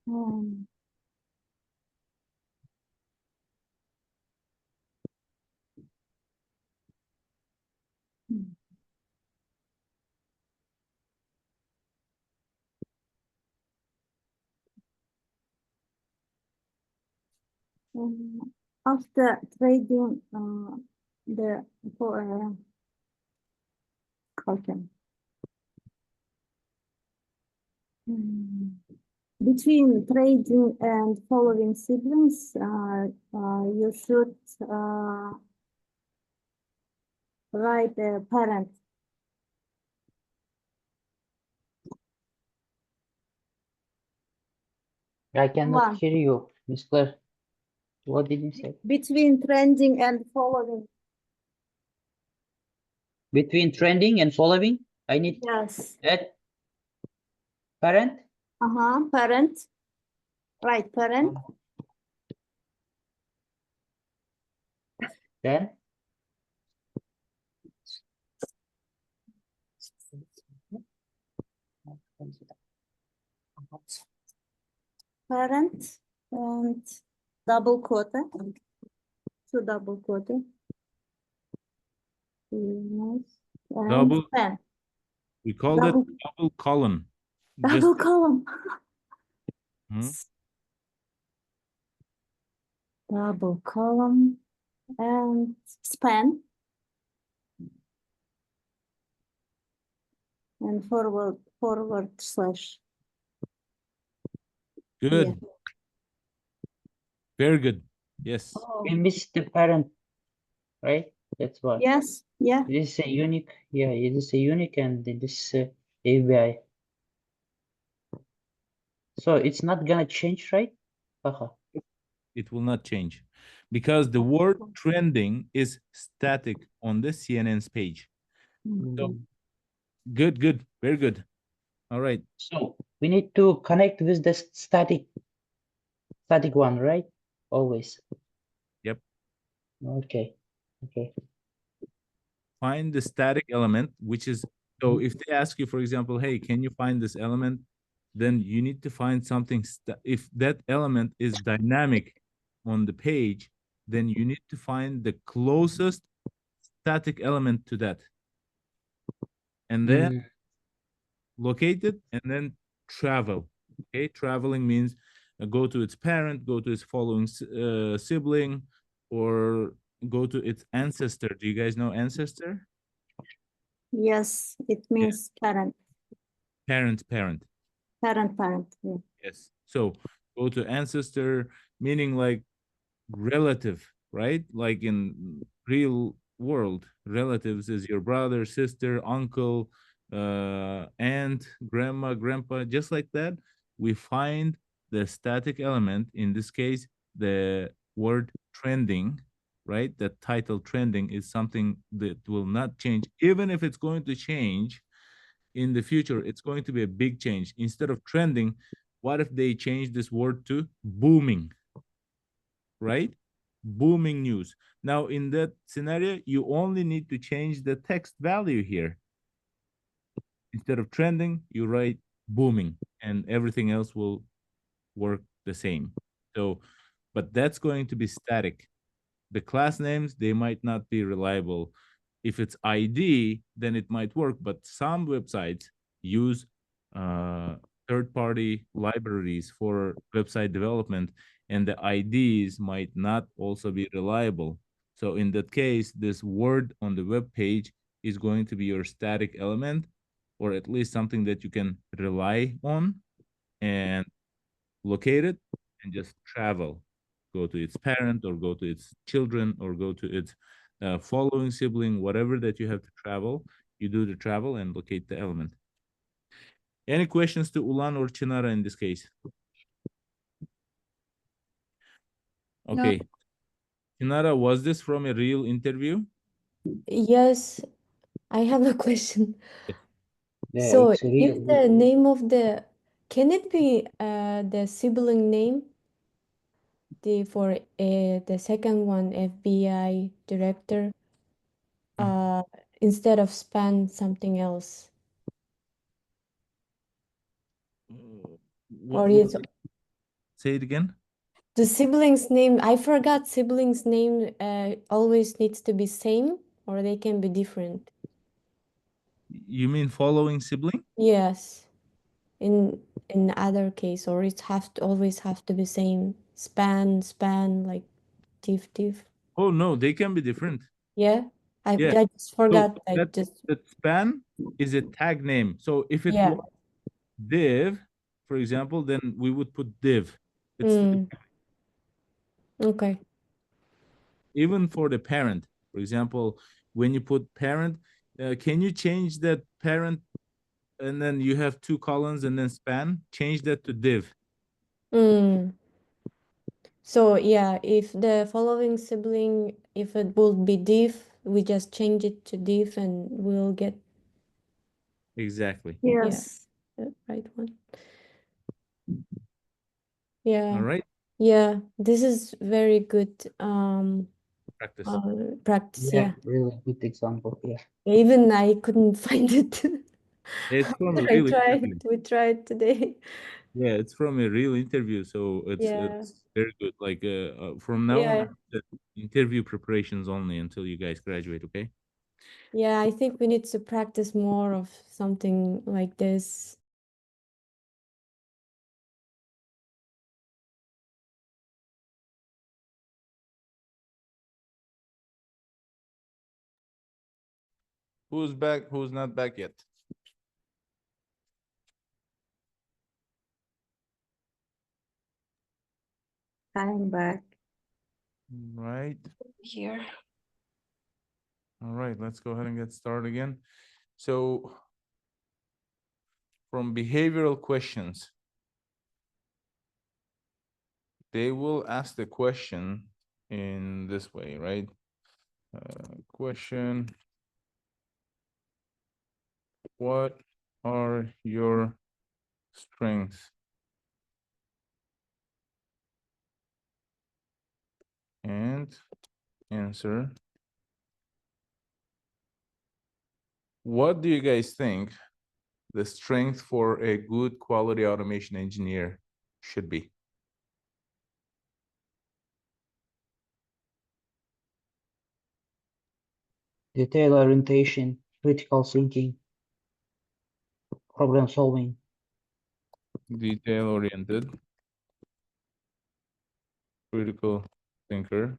Um, After trading the for okay. Between trading and following siblings, you should write a parent. I cannot One. hear you, Miss Claire. What did you say? Between trending and following. Between trending and following, I need Yes. add parent. Parent. Right, parent. Then Parent and double quote. Two double quote. Yes. And Double, pen. we called Double, it double column. double column. Hmm? Double column and span. And forward slash. Good. Yeah. Very good. Yes. Oh. we missed the parent, right? That's why. Yes, yeah. This is a unique. Yeah, it is a unique, and this is ABI. So it's not gonna change, right? Haha. It will not change because the word trending is static on the CNN's page. So good, good, very good. All right. So we need to connect with the static one, right? Always. Yep. Okay. Okay. Find the static element, which is, so if they ask you, for example, hey, can you find this element? Then you need to find something, if that element is dynamic on the page, then you need to find the closest static element to that. And then locate it and then travel. Okay, traveling means go to its parent, go to its following sibling, or go to its ancestor. Do you guys know ancestor? Yes, it means parent. Parent, parent. Parent. Yeah. Yes. So go to ancestor, meaning like relative, right? Like in real world, relatives is your brother, sister, uncle, aunt, grandma, grandpa, just like that. We find the static element, in this case, the word trending, right? The title trending is something that will not change. Even if it's going to change in the future, it's going to be a big change. Instead of trending, what if they change this word to booming, right? Booming news. Now, in that scenario, you only need to change the text value here. Instead of trending, you write booming, and everything else will work the same. So, but that's going to be static. The class names, they might not be reliable. If it's ID, then it might work, but some websites use third-party libraries for website development, and the IDs might not also be reliable. So in that case, this word on the web page is going to be your static element, or at least something that you can rely on and locate it and just travel. Go to its parent, or go to its children, or go to its following sibling, whatever that you have to travel, you do the travel and locate the element. Any questions to Ulan or Chinara in this case? Okay. Chinara, was this from a real interview? Yes, I have a question. Yeah, So it's real. if the name of the, can it be the sibling name? For the second one, FBI director, instead of span something else, What, or is say it again? the sibling's name? I forgot sibling's name. Always needs to be same, or they can be different. You mean following sibling? Yes, in other case, or it always have to be same. Span like tiff. Oh no, they can be different. Yeah, I Yeah. just So forgot. I that just that span is a tag name. So if it yeah. was div, for example, then we would put div. It's Mm. Okay. even for the parent. For example, when you put parent, can you change that parent and then you have two columns and then span? Change that to div. Mm. So yeah, if the following sibling, if it would be div, we just change it to div and we'll get Exactly. Yes. the right one. All Yeah. right. Yeah. This is very good Practice. practice. Yeah, Yeah. really good example. Yeah. Even I couldn't find it. It's from a I real tried. interview. We tried today. Yeah, it's from a real interview, so Yeah. it's very good. Like from now Yeah. on, it's interview preparations only until you guys graduate. Okay. Yeah, I think we need to practice more of something like this. Who's back? Who's not back yet? I'm back. Right. Here. All right. Let's go ahead and get started again. So, from behavioral questions, they will ask the question in this way, right? Question: what are your strengths? And answer. What do you guys think the strength for a good quality automation engineer should be? Detail orientation, critical thinking, problem solving, Detail oriented, critical thinker.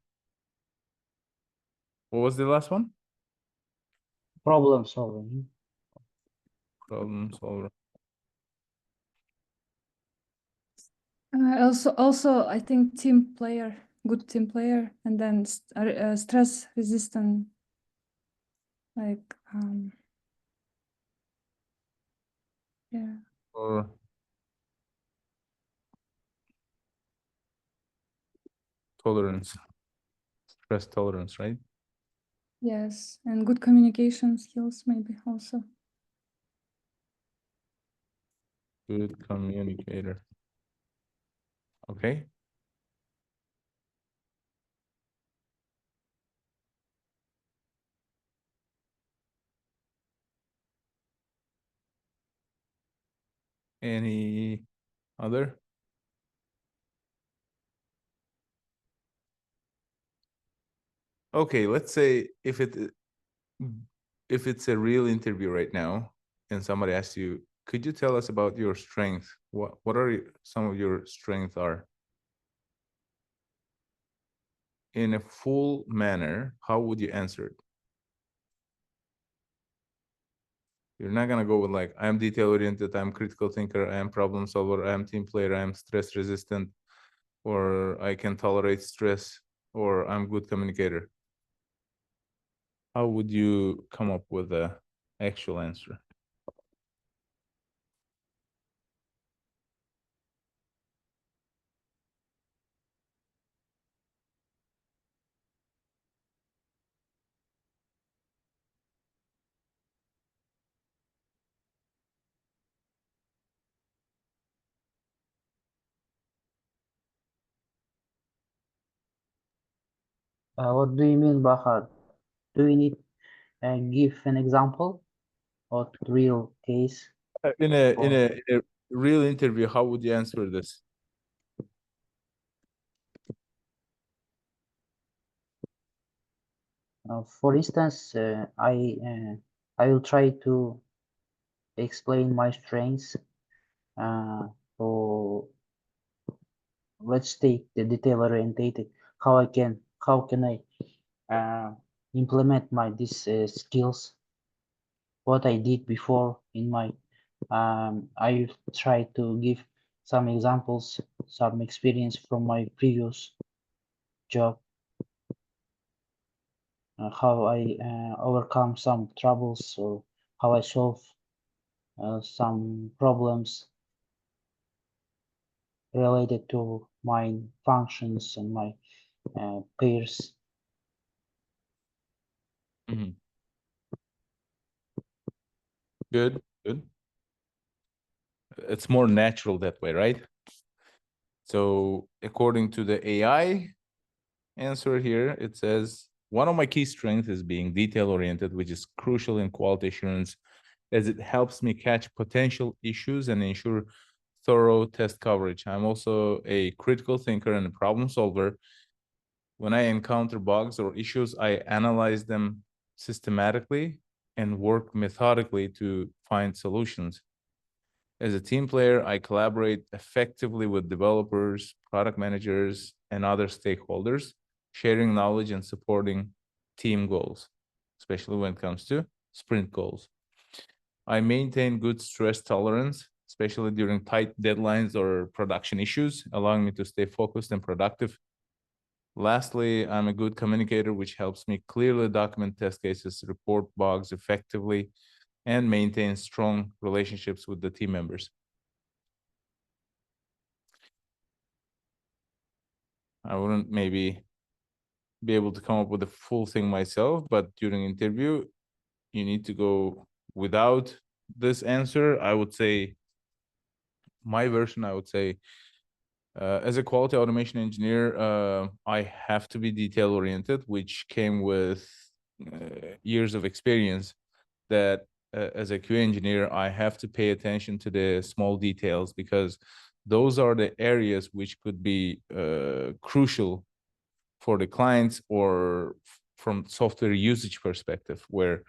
What was the last one? problem solving. Problem solver. Also, I think team player, good team player, and then stress resistant, like yeah. Or tolerance, stress tolerance, right? Yes, and good communication skills maybe also. Good communicator. Okay. Any other? Okay, let's say if it's a real interview right now and somebody asks you, could you tell us about your strengths? What are some of your strengths are? In a full manner, how would you answer it? You're not gonna go with like, I'm detail oriented, I'm critical thinker, I am problem solver, I am team player, I am stress resistant, or I can tolerate stress, or I'm good communicator. How would you come up with a actual answer? What do you mean, Bahar? Do we need give an example or real case? In a real interview, how would you answer this? For instance, I will try to explain my strengths. So let's take the detail oriented. How can I implement my these skills? What I did before in my I try to give some examples, some experience from my previous job, how I overcome some troubles or how I solve some problems related to my functions and my pairs. Mhm. Good, good. It's more natural that way, right? So according to the AI answer here, it says, one of my key strengths is being detail-oriented, which is crucial in quality assurance as it helps me catch potential issues and ensure thorough test coverage. I'm also a critical thinker and a problem solver. When I encounter bugs or issues, I analyze them systematically and work methodically to find solutions. As a team player, I collaborate effectively with developers, product managers, and other stakeholders, sharing knowledge and supporting team goals, especially when it comes to sprint goals. I maintain good stress tolerance, especially during tight deadlines or production issues, allowing me to stay focused and productive. Lastly, I'm a good communicator, which helps me clearly document test cases, report bugs effectively, and maintain strong relationships with the team members. I wouldn't maybe be able to come up with the full thing myself, but during interview, you need to go without this answer. I would say my version, I would say, as a quality automation engineer, I have to be detail oriented, which came with years of experience that as a QA engineer, I have to pay attention to the small details because those are the areas which could be crucial for the clients or from software usage perspective, where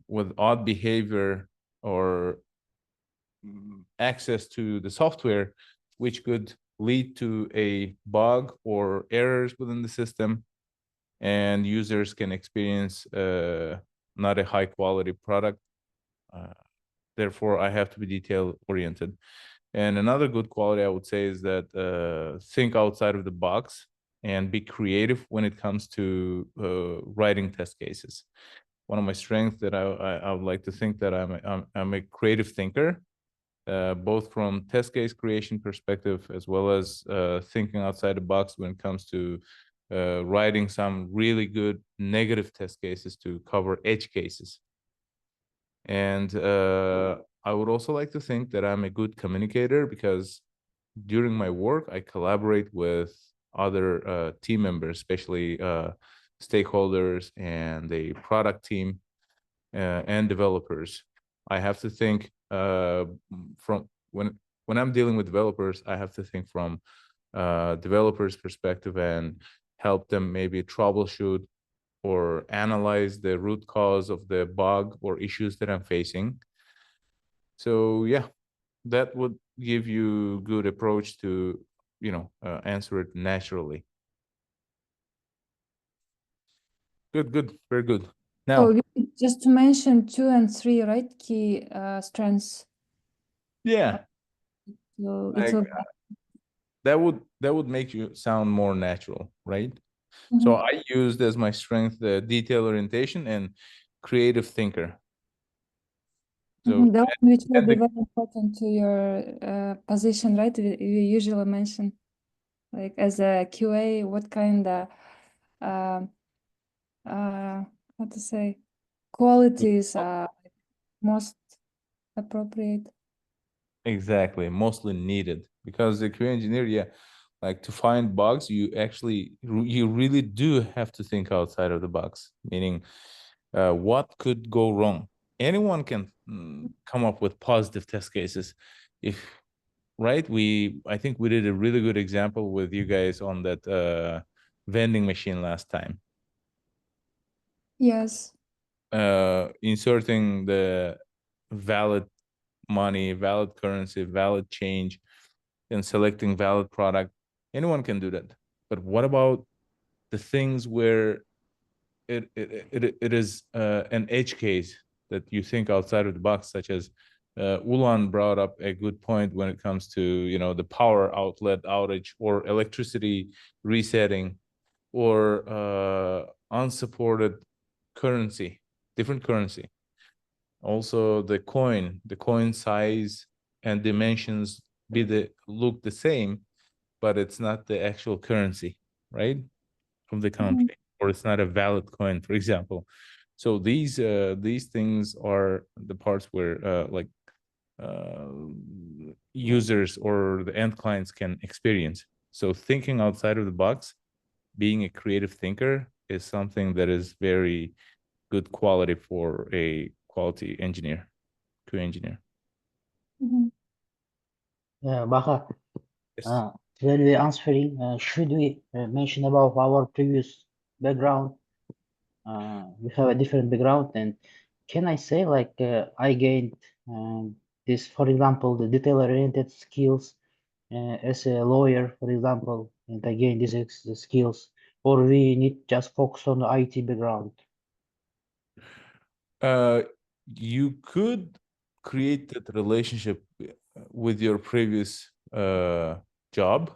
with odd behavior or access to the software, which could lead to a bug or errors within the system, and users can experience not a high quality product. Therefore, I have to be detail oriented. And another good quality I would say is that think outside of the box and be creative when it comes to writing test cases. One of my strengths that I would like to think that I'm a creative thinker, both from test case creation perspective as well as thinking outside the box when it comes to writing some really good negative test cases to cover edge cases. And I would also like to think that I'm a good communicator because during my work, I collaborate with other team members, especially stakeholders and the product team and developers. I have to think from when I'm dealing with developers, I have to think from developers' perspective and help them maybe troubleshoot or analyze the root cause of the bug or issues that I'm facing. So yeah, that would give you good approach to, answer it naturally. Good, very good. Now, So just to mention 2 and 3, right? Key strengths. yeah, So like, it will. that would make you sound more natural, right? So Mhm. I used as my strength the detail orientation and creative thinker. So The one which will and be the, very important to your position, right? You usually mention, like as a QA, what kind of uh, how to say qualities are most appropriate. exactly, mostly needed because the QA engineer, yeah, like to find bugs, you really do have to think outside of the box, meaning what could go wrong. Anyone can come up with positive test cases if right. I think we did a really good example with you guys on that vending machine last time, Yes. inserting the valid money, valid currency, valid change, and selecting valid product. Anyone can do that. But what about the things where it is an edge case that you think outside of the box, such as Ulan brought up a good point when it comes to, you know, the power outlet outage or electricity resetting or unsupported currency, different currency. Also the coin size and dimensions look the same, but it's not the actual currency, right? From the country, or it's not a valid coin, for example. So these things are the parts where like users or the end clients can experience. So thinking outside of the box, being a creative thinker is something that is very good quality for a quality engineer, QA engineer. Baha, Yes. when we answering, should we mention about our previous background? We have a different background, and can I say like I gained this, for example, the detail-oriented skills as a lawyer, for example, and I gained these skills, or we need just focus on the IT background? You could create that relationship with your previous job,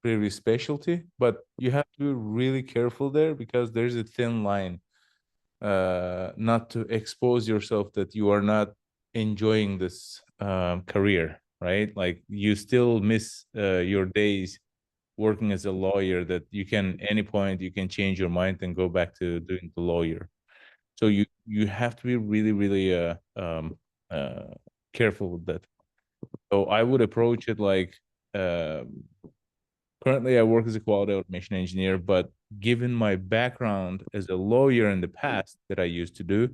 previous specialty, but you have to be really careful there because there's a thin line not to expose yourself that you are not enjoying this career, right? Like you still miss your days working as a lawyer, that you can any point you can change your mind and go back to doing the lawyer. So you have to be really careful with that. So I would approach it like currently I work as a quality automation engineer, but given my background as a lawyer in the past that I used to do,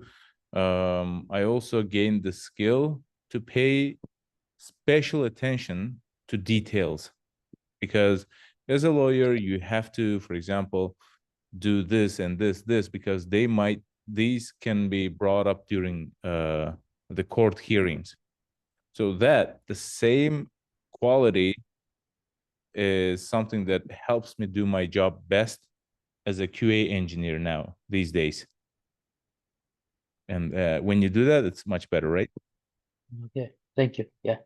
I also gained the skill to pay special attention to details, because as a lawyer you have to, for example, do this and this because these can be brought up during the court hearings. So that the same quality is something that helps me do my job best as a QA engineer now these days. And when you do that, it's much better, right? Okay, thank you. Yeah.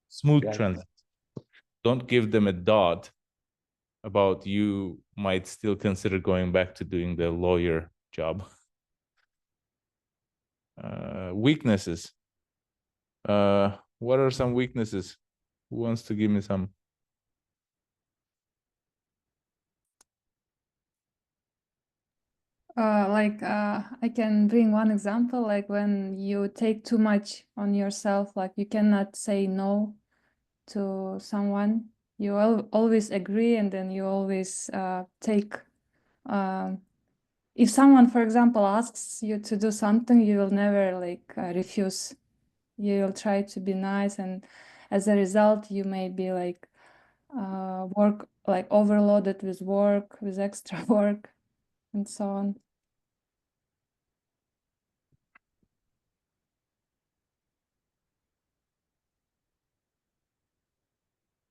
Smooth Got it. transition. Don't give them a dot about you might still consider going back to doing the lawyer job. Weaknesses. What are some weaknesses? Who wants to give me some? I can bring one example, like when you take too much on yourself, like you cannot say no to someone. You always agree, and then you always take. If someone, for example, asks you to do something, you will never like refuse. You will try to be nice, and as a result, you may be like work like overloaded with work, with extra work, and so on.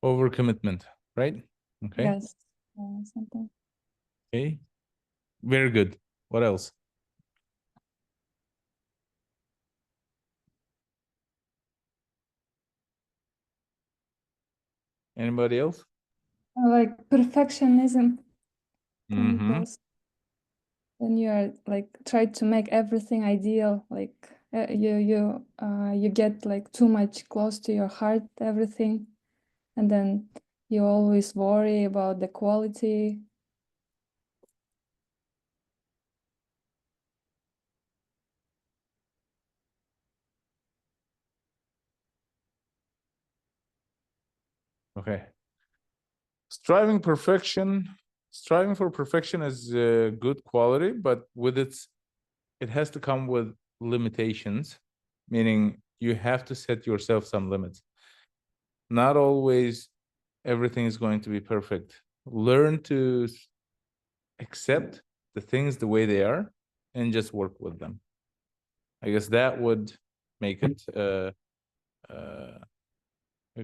Overcommitment, right? Okay. Yes, something. Okay. Very good. What else? Anybody else? Like perfectionism can be Mm-hmm. close. When you are like try to make everything ideal, like you get like too much close to your heart, everything, and then you always worry about the quality. Okay. Striving for perfection is good quality, but it has to come with limitations, meaning you have to set yourself some limits. Not always everything is going to be perfect. Learn to accept the things the way they are and just work with them. I guess that would make it a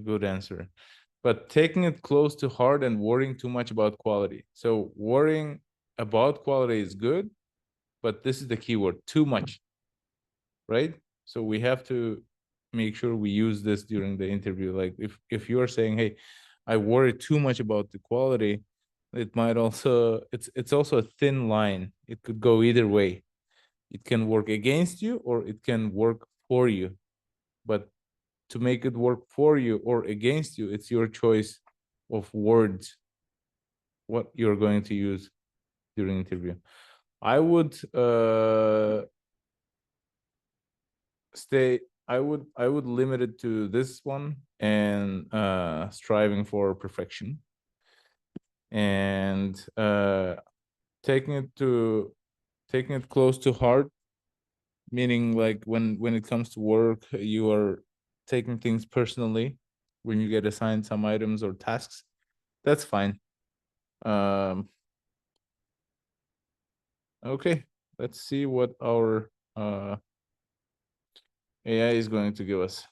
good answer. But taking it close to heart and worrying too much about quality. So worrying about quality is good, but this is the key word, too much, right? So we have to make sure we use this during the interview. Like if you are saying, hey, I worry too much about the quality, it might also, it's also a thin line. It could go either way. It can work against you or it can work for you. But to make it work for you or against you, it's your choice of words, what you're going to use during interview. I would I would limit it to this one and striving for perfection, and taking it close to heart, meaning like when it comes to work, you are taking things personally when you get assigned some items or tasks. That's fine. Okay, let's see what our AI is going to give us.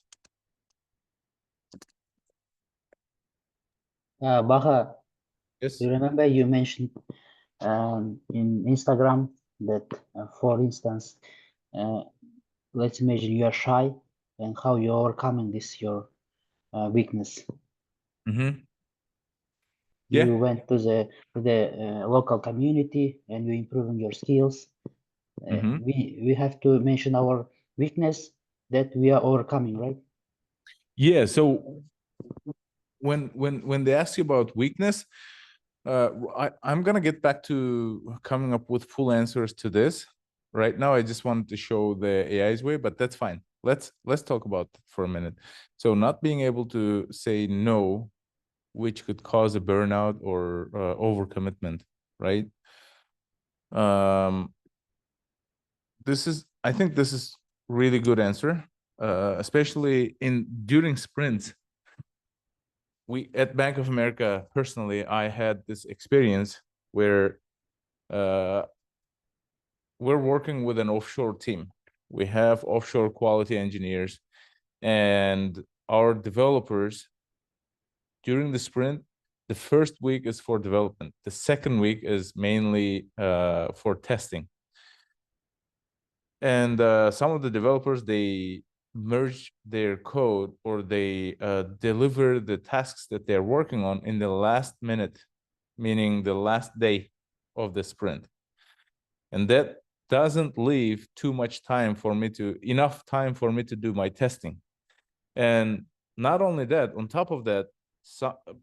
Baha, Yes. you remember you mentioned in Instagram that, for instance, let's imagine you are shy and how you're overcoming this your weakness. Mm-hmm. You Yeah. went to the local community and you improving your skills. Mm-hmm. We have to mention our weakness that we are overcoming, right? Yeah. So when they ask you about weakness, I'm gonna get back to coming up with full answers to this. Right now, I just wanted to show the AI's way, but that's fine. Let's talk about it for a minute. So not being able to say no, which could cause a burnout or overcommitment, right? I think this is really good answer, especially in during sprints. We at Bank of America, personally, I had this experience where we're working with an offshore team. We have offshore quality engineers, and our developers during the sprint, the first week is for development. The second week is mainly for testing. And some of the developers, they merge their code or they deliver the tasks that they're working on in the last minute, meaning the last day of the sprint. And that doesn't leave too much time for me to, enough time for me to do my testing. And not only that, on top of that,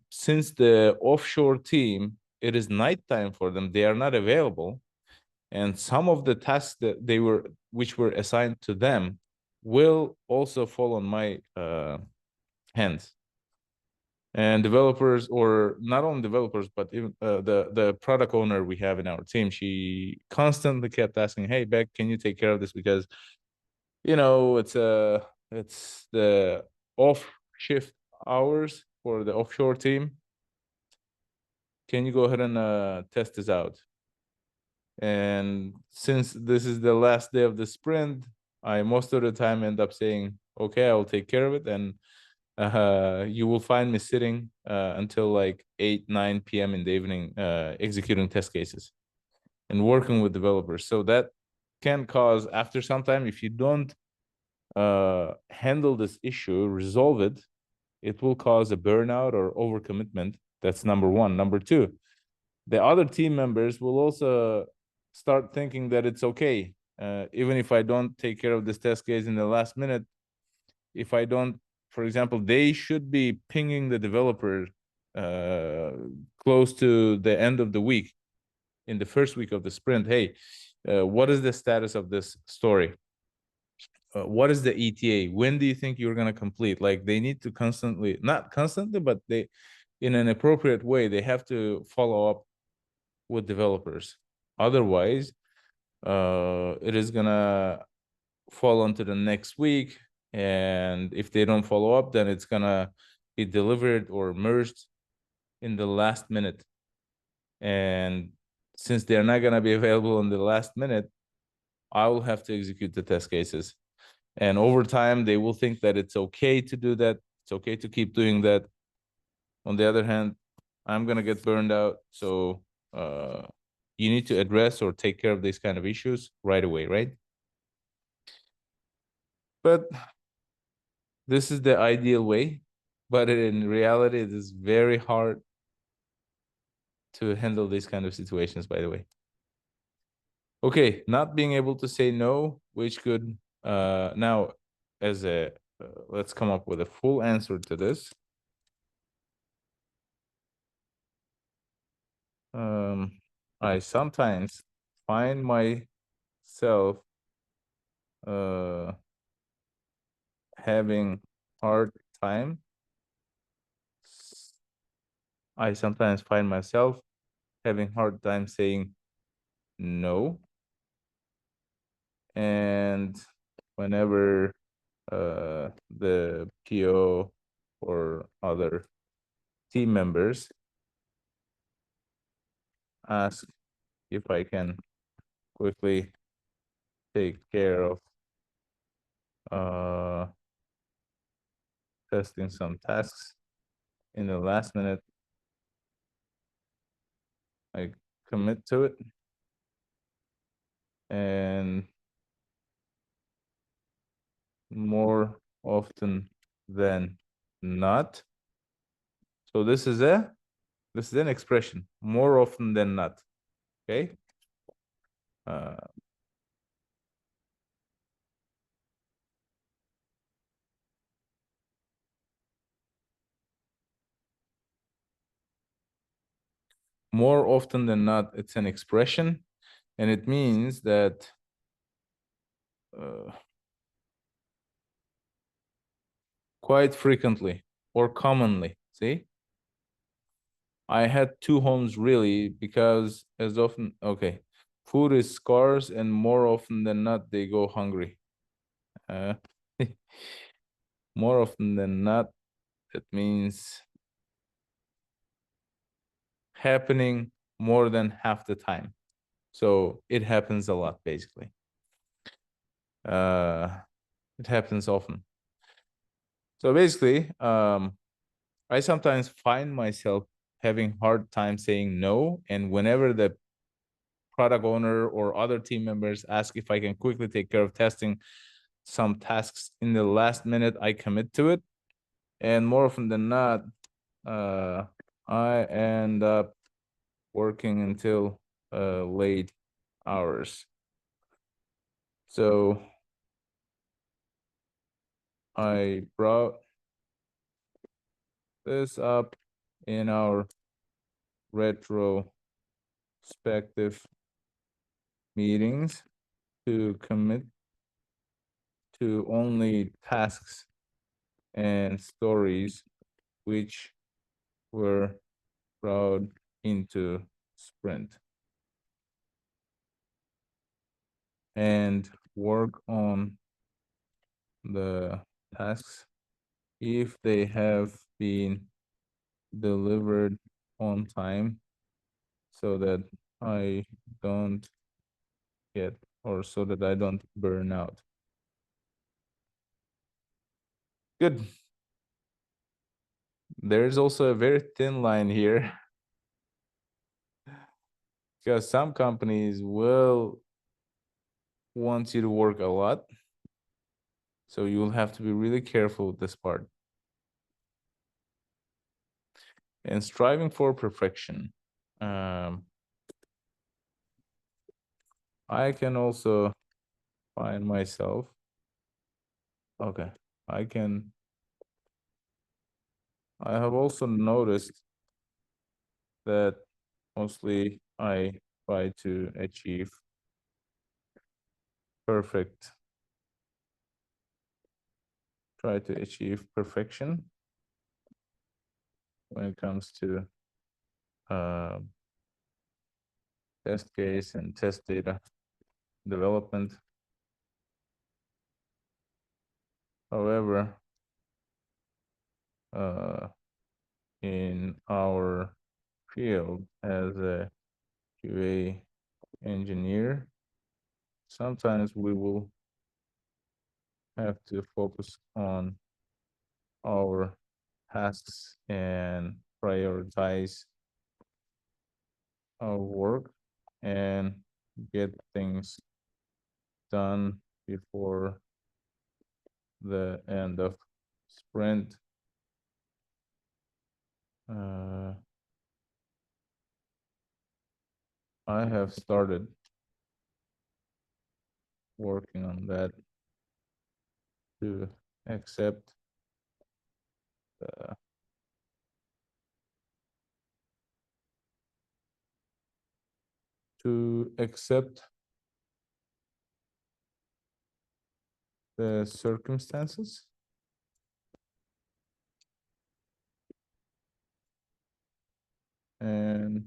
since the offshore team, it is nighttime for them, they are not available. And some of the tasks that which were assigned to them will also fall on my hands. And developers, or not only developers, but even the product owner we have in our team, she constantly kept asking, "Hey, Beck, can you take care of this? Because it's the off shift hours for the offshore team. Can you go ahead and test this out?" And since this is the last day of the sprint, I most of the time end up saying, "Okay, I'll take care of it," and you will find me sitting until like 8-9 p.m. in the evening executing test cases and working with developers. So that can cause, after some time, if you don't handle this issue, resolve it, it will cause a burnout or overcommitment. That's number one. Number two, the other team members will also start thinking that it's okay. Even if I don't take care of this test case in the last minute, if I don't, for example, they should be pinging the developer close to the end of the week, in the first week of the sprint. Hey, what is the status of this story? What is the ETA? When do you think you're going to complete? Like, they need to constantly, not constantly, but they, in an appropriate way, they have to follow up with developers. Otherwise, it is gonna fall onto the next week, and if they don't follow up, then it's gonna be delivered or merged in the last minute. And since they're not gonna be available in the last minute, I will have to execute the test cases. And over time, they will think that it's okay to do that. It's okay to keep doing that. On the other hand, I'm gonna get burned out. So you need to address or take care of these kind of issues right away, right? But this is the ideal way, but in reality, it is very hard to handle these kind of situations, by the way. Okay, not being able to say no, which could now as a let's come up with a full answer to this. I sometimes find myself having hard time. I sometimes find myself having hard time saying no. And whenever the PO or other team members ask if I can quickly take care of testing some tasks in the last minute, I commit to it. And more often than not. So this is an expression, more often than not. Okay. More often than not, it's an expression, and it means that quite frequently or commonly. See, I had two homes really because as often, okay, food is scarce and more often than not, they go hungry. More often than not, that means happening more than half the time. So it happens a lot, basically. It happens often. So basically, I sometimes find myself having hard time saying no. And whenever the product owner or other team members ask if I can quickly take care of testing some tasks in the last minute, I commit to it. And more often than not, I end up working until late hours. So I brought this up in our retrospective meetings to commit to only tasks and stories which were brought into sprint and work on the tasks if they have been delivered on time so that I don't get or so that I don't burn out. Good. There's also a very thin line here because some companies will want you to work a lot. So you'll have to be really careful with this part. And striving for perfection. I can also find myself, okay, I have also noticed that mostly I try to achieve perfection when it comes to test case and test data development. However, in our field as a QA engineer, sometimes we will have to focus on our tasks and prioritize our work and get things done before the end of sprint I have started working on that to accept the circumstances and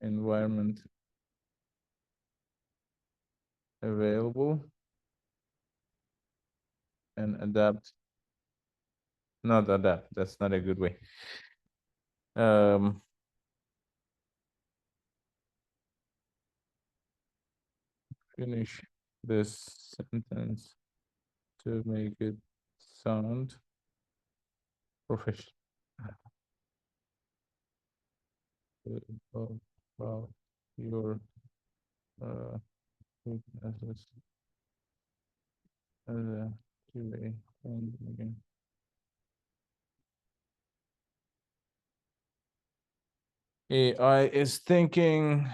environment available and adapt. Not adapt, that's not a good way. Finish this sentence to make it sound professional. About your weaknesses as a QA engineer. AI is thinking.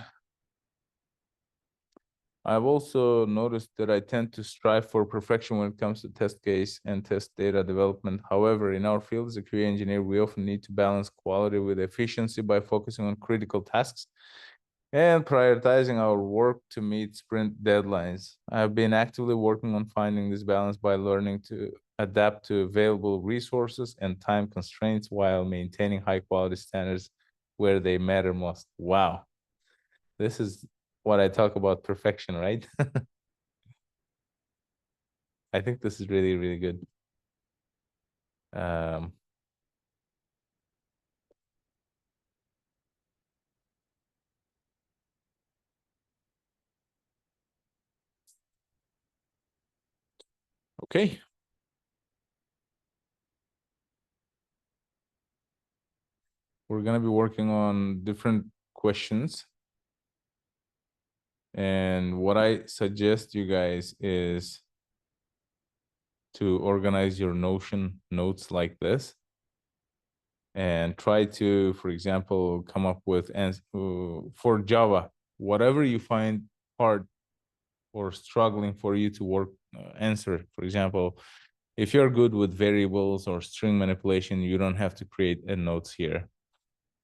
I've also noticed that I tend to strive for perfection when it comes to test case and test data development. However, in our field as a QA engineer, we often need to balance quality with efficiency by focusing on critical tasks and prioritizing our work to meet sprint deadlines. I've been actively working on finding this balance by learning to adapt to available resources and time constraints while maintaining high quality standards where they matter most. Wow. This is what I talk about perfection, right? I think this is really, really good. Okay. We're gonna be working on different questions. And what I suggest you guys is to organize your Notion notes like this and try to, for example, come up with, for Java, whatever you find hard or struggling for you to work, answer. For example, if you're good with variables or string manipulation, you don't have to create a notes here.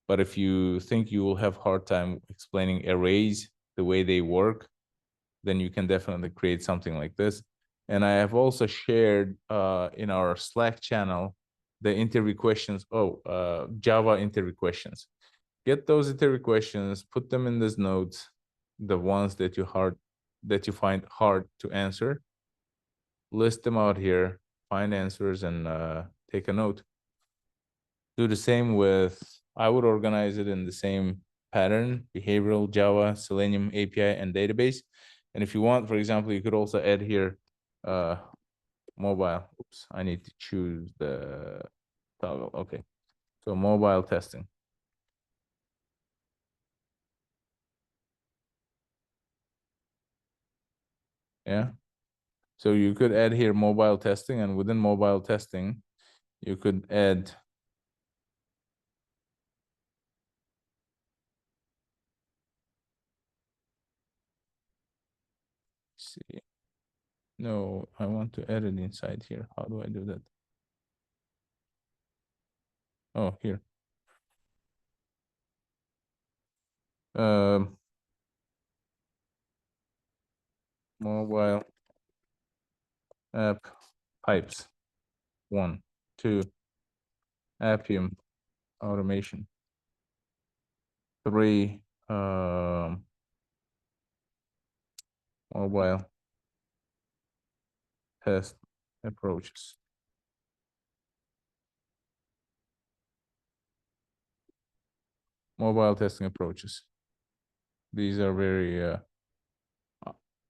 But if you think you will have hard time explaining arrays, the way they work, then you can definitely create something like this. And I have also shared in our Slack channel the interview questions. Java interview questions. Get those interview questions, put them in these notes, the ones that you find hard to answer. List them out here, find answers, and take a note. Do the same with, I would organize it in the same pattern: behavioral, Java, Selenium, API, and database. And if you want, for example, you could also add here mobile. Oops, I need to choose the toggle. Okay, so mobile testing. Yeah, so you could add here mobile testing, and within mobile testing, you could add see. No, I want to add it inside here. How do I do that? Oh, here. Mobile app pipes. 1, 2, Appium automation. 3, mobile test approaches. Mobile testing approaches. These are very,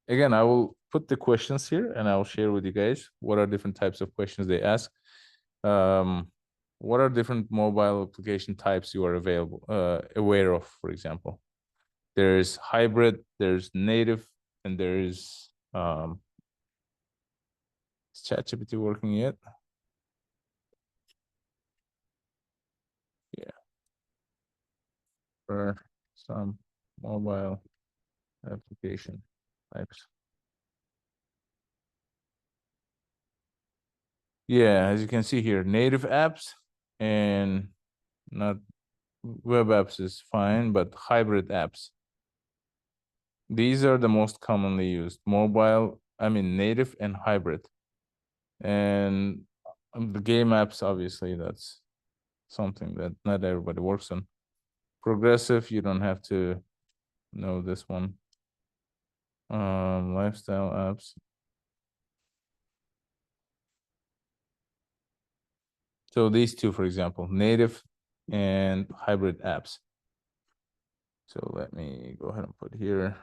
again, I will put the questions here and I'll share with you guys what are different types of questions they ask. What are different mobile application types you are aware of, for example? There's hybrid, there's native, and there's, is ChatGPT working yet? for some mobile application types. Yeah, as you can see here, native apps and not web apps is fine, but hybrid apps. These are the most commonly used mobile, I mean, native and hybrid. And the game apps, obviously, that's something that not everybody works on. Progressive, you don't have to know this one. Lifestyle apps. So these two, for example, native and hybrid apps. So let me go ahead and put here.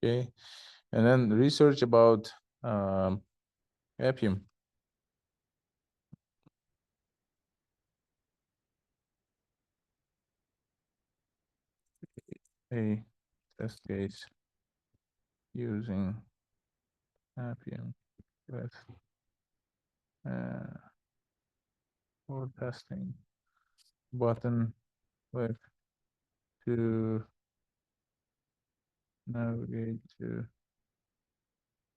Okay, and then research about Appium. A test case using Appium with for testing button click to navigate to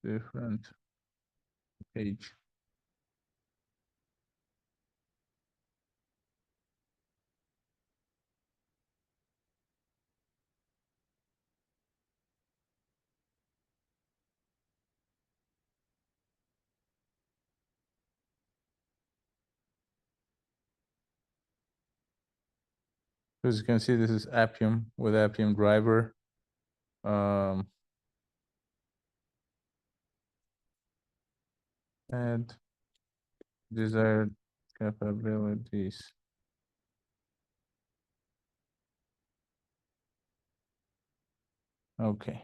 different page. As you can see, this is Appium with Appium driver. Add desired capabilities. Okay.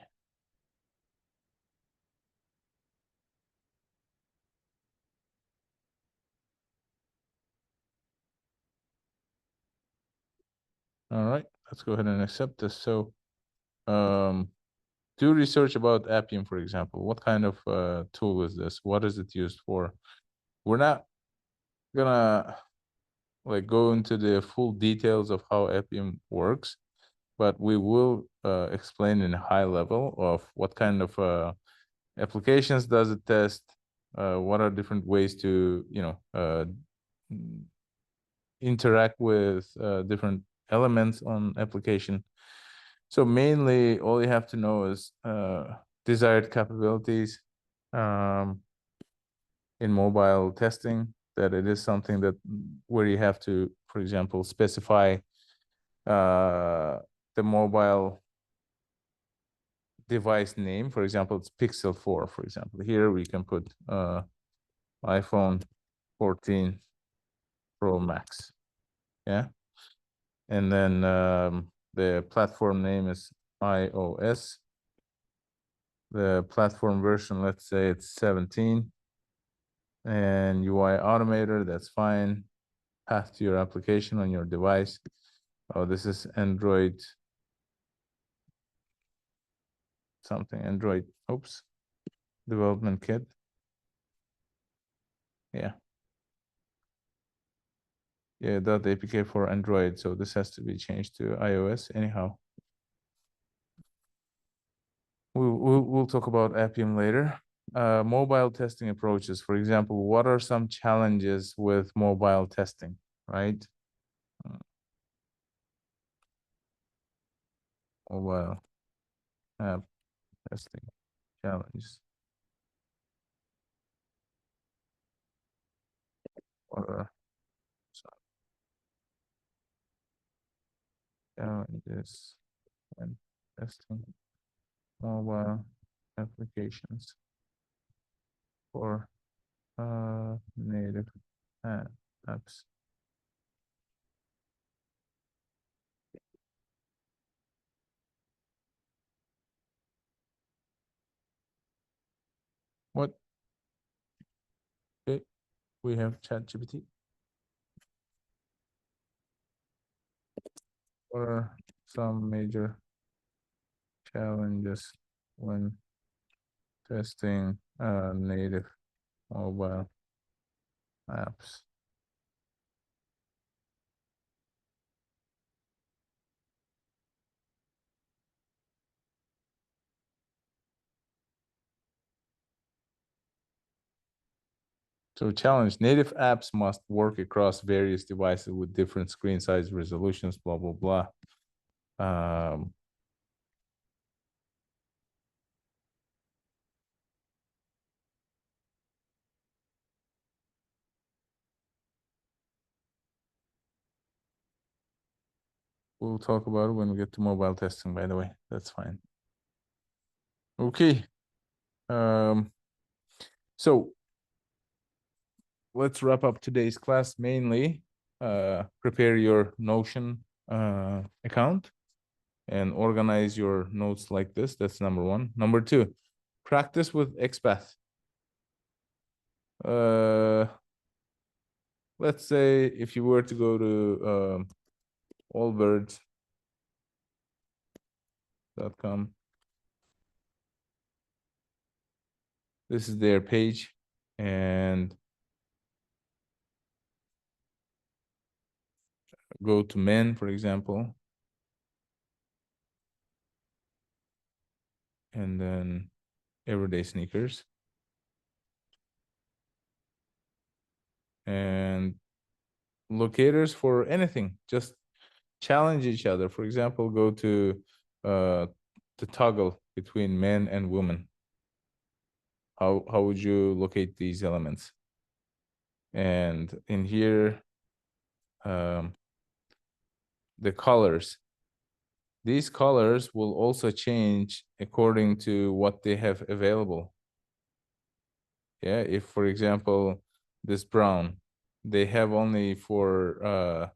All right, let's go ahead and accept this. So, do research about Appium, for example. What kind of tool is this? What is it used for? We're not gonna like go into the full details of how Appium works, but we will explain in a high level of what kind of applications does it test, what are different ways to, interact with different elements on application. So mainly all you have to know is desired capabilities in mobile testing, that it is something that where you have to, for example, specify the mobile device name. For example, it's Pixel 4, for example. Here we can put iPhone 14 Pro Max. Yeah. And then the platform name is iOS. The platform version, let's say it's 17. And UI Automator, that's fine. Path to your application on your device. Oh, this is Android something, Android, oops, development kit. Yeah. Yeah, .apk for Android. So this has to be changed to iOS anyhow. We'll talk about Appium later. Mobile testing approaches. For example, what are some challenges with mobile testing, right? Mobile app testing challenges. What are some challenges when testing mobile applications for native apps? What? Okay, we have ChatGPT. What are some major challenges when testing native mobile apps? So challenge, native apps must work across various devices with different screen size resolutions, blah, blah, blah. We'll talk about it when we get to mobile testing, by the way. That's fine. Okay. So let's wrap up today's class. Mainly, prepare your Notion account and organize your notes like this. That's number one. Number two, practice with Xpath. Let's say if you were to go to allbirds.com, this is their page, and go to men, for example, and then everyday sneakers, and locators for anything. Just challenge each other. For example, go to the toggle between men and women. How would you locate these elements? And in here, the colors. These colors will also change according to what they have available. Yeah, if for example, this brown, they have only for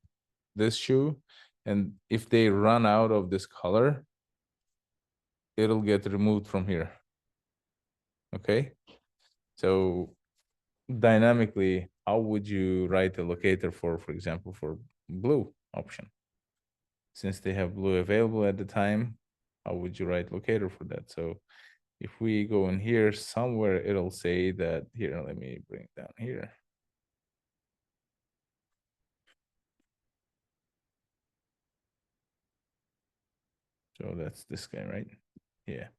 this shoe, and if they run out of this color, it'll get removed from here. Okay, so dynamically, how would you write a locator for example, for blue option? Since they have blue available at the time, how would you write locator for that? So if we go in here somewhere, it'll say that here, let me bring it down here. So that's this guy, right? Yeah,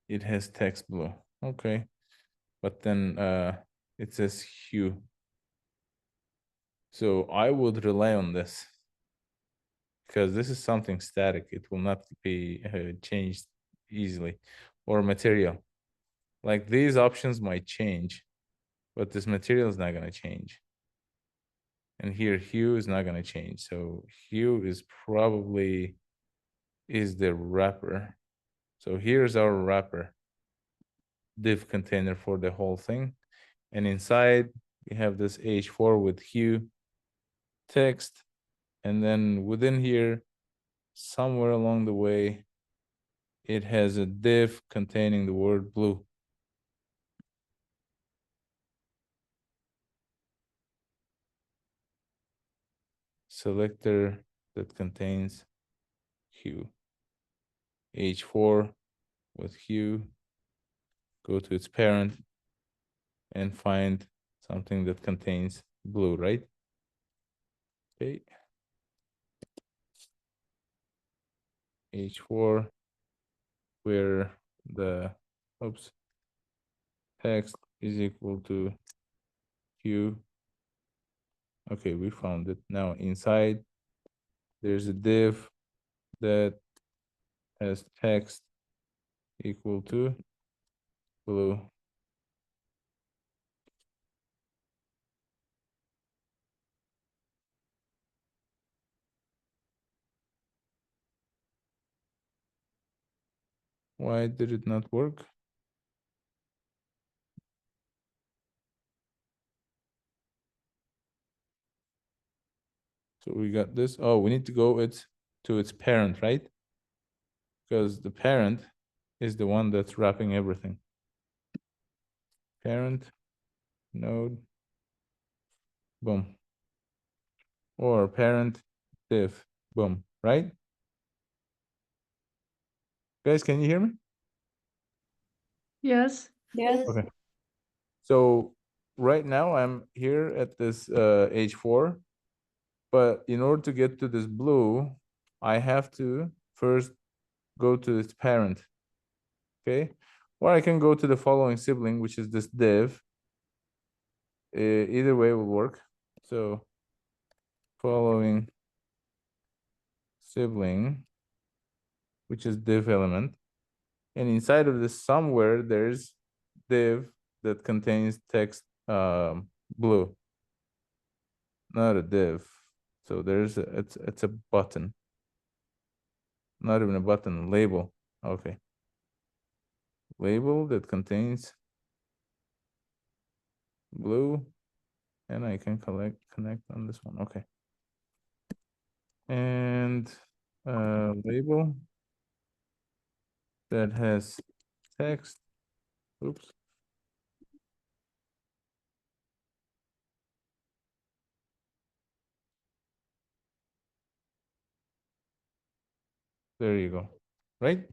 it has text blue. Okay, but then it says hue. So I would rely on this because this is something static. It will not be changed easily. Or material. Like these options might change, but this material is not going to change. And here hue is not going to change. So hue is probably is the wrapper. So here's our wrapper div container for the whole thing. And inside we have this h4 with hue text. And then within here, somewhere along the way, it has a div containing the word blue. Selector that contains hue. H4 with hue, go to its parent and find something that contains blue, right? Okay. H4 where the text is equal to hue. Okay, we found it. Now inside there's a div that has text equal to blue. Why did it not work? So we got this. Oh, we need to go to its parent, right? Because the parent is the one that's wrapping everything. Parent node, boom. Or parent div, boom, right? Guys, can you hear me? Yes. Yes. Okay. So right now I'm here at this H4, but in order to get to this blue, I have to first go to its parent. Okay. Or I can go to the following sibling, which is this div. Either way will work. So following sibling, which is div element. And inside of this somewhere, there's div that contains text blue, not a div. So there's it's a button, not even a button, label. Okay. Label that contains blue, and I can connect on this one. Okay. And label that has text. Oops. There you go. Right?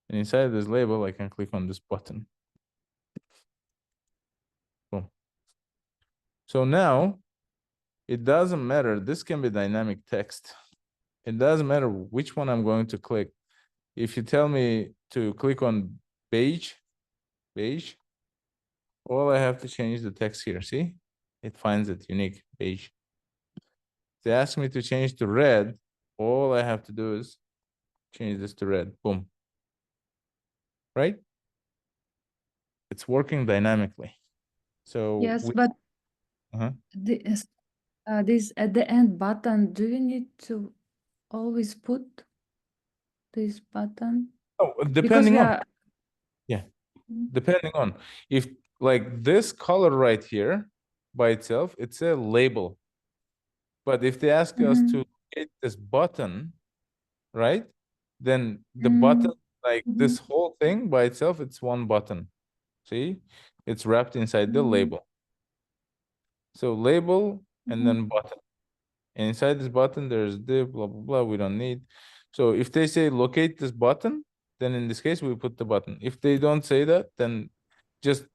And inside this label, I can click on this button. Boom. So now it doesn't matter. This can be dynamic text. It doesn't matter which one I'm going to click. If you tell me to click on beige, all I have to change the text here. See? It finds it unique, beige. They ask me to change to red. All I have to do is change this to red. Boom. Right? It's working dynamically. So Yes, but this this at the end button, do you need to always put this button? oh, Because depending we on, are. yeah, Mhm. depending on if like this color right here by itself, it's a label. But if they ask us to hit this button, right? Then the button, like this whole thing by itself, it's one button. See? It's wrapped inside the label. So label and then button. And inside this button, there's div, blah, blah, blah, we don't need. So if they say locate this button, then in this case, we put the button. If they don't say that, then just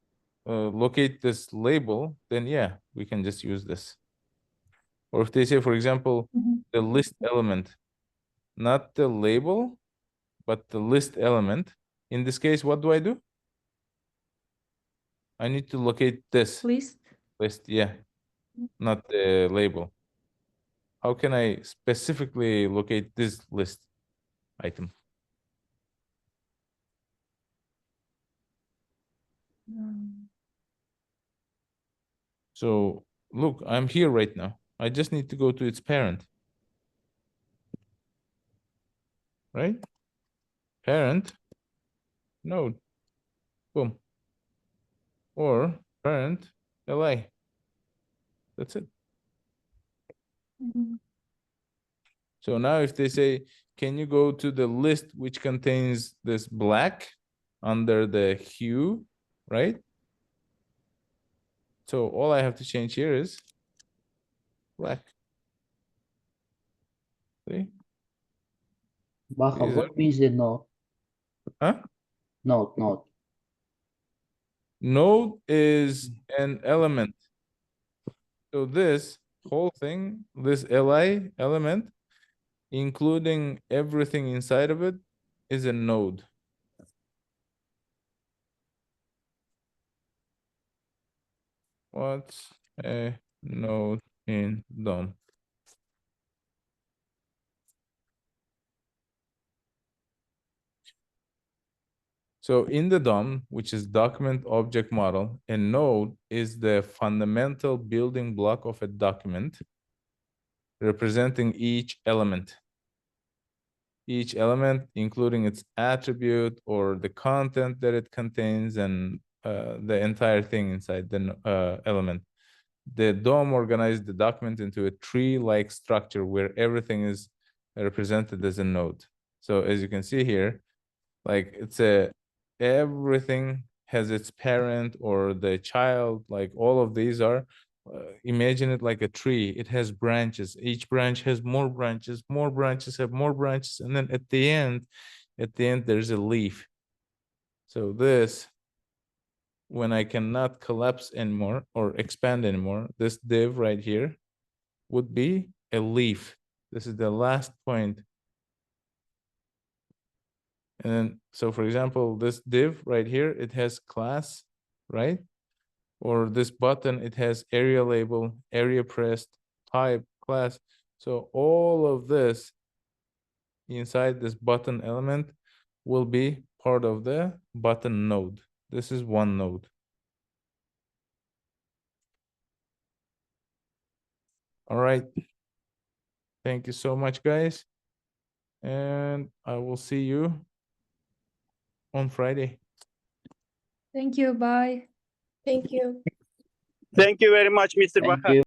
locate this label, then yeah, we can just use this. Or if they say, for example, the list element, not the label, but the list element. In this case, what do? I need to locate this List. yeah, not the label. How can I specifically locate this list item? So look, I'm here right now. I just need to go to its parent, right? Parent node, boom. Or parent li. That's it. So now if they say, can you go to the list which contains this black under the hue, right? So all I have to change here is black. See? Baha, These what means the node? Huh? Node. Node is an element. So this whole thing, this li element, including everything inside of it, is a node. What's a node in DOM? So in the DOM, which is document object model, a node is the fundamental building block of a document representing each element. Each element, including its attribute or the content that it contains and the entire thing inside the element. The DOM organized the document into a tree-like structure where everything is represented as a node. So as you can see here, like everything has its parent or the child, like all of these are imagine it like a tree. It has branches. Each branch has more branches have more branches, and then at the end there's a leaf. So this, when I cannot collapse anymore or expand anymore, this div right here would be a leaf. This is the last point. And then, so for example, this div right here, it has class, right? Or this button, it has area label, area pressed, type, class. So all of this inside this button element will be part of the button node. This is one node. All right. Thank you so much, guys. And I will see you on Friday. Thank you. Bye. Thank you. Thank you very much, Mr. Thank Bahar. you.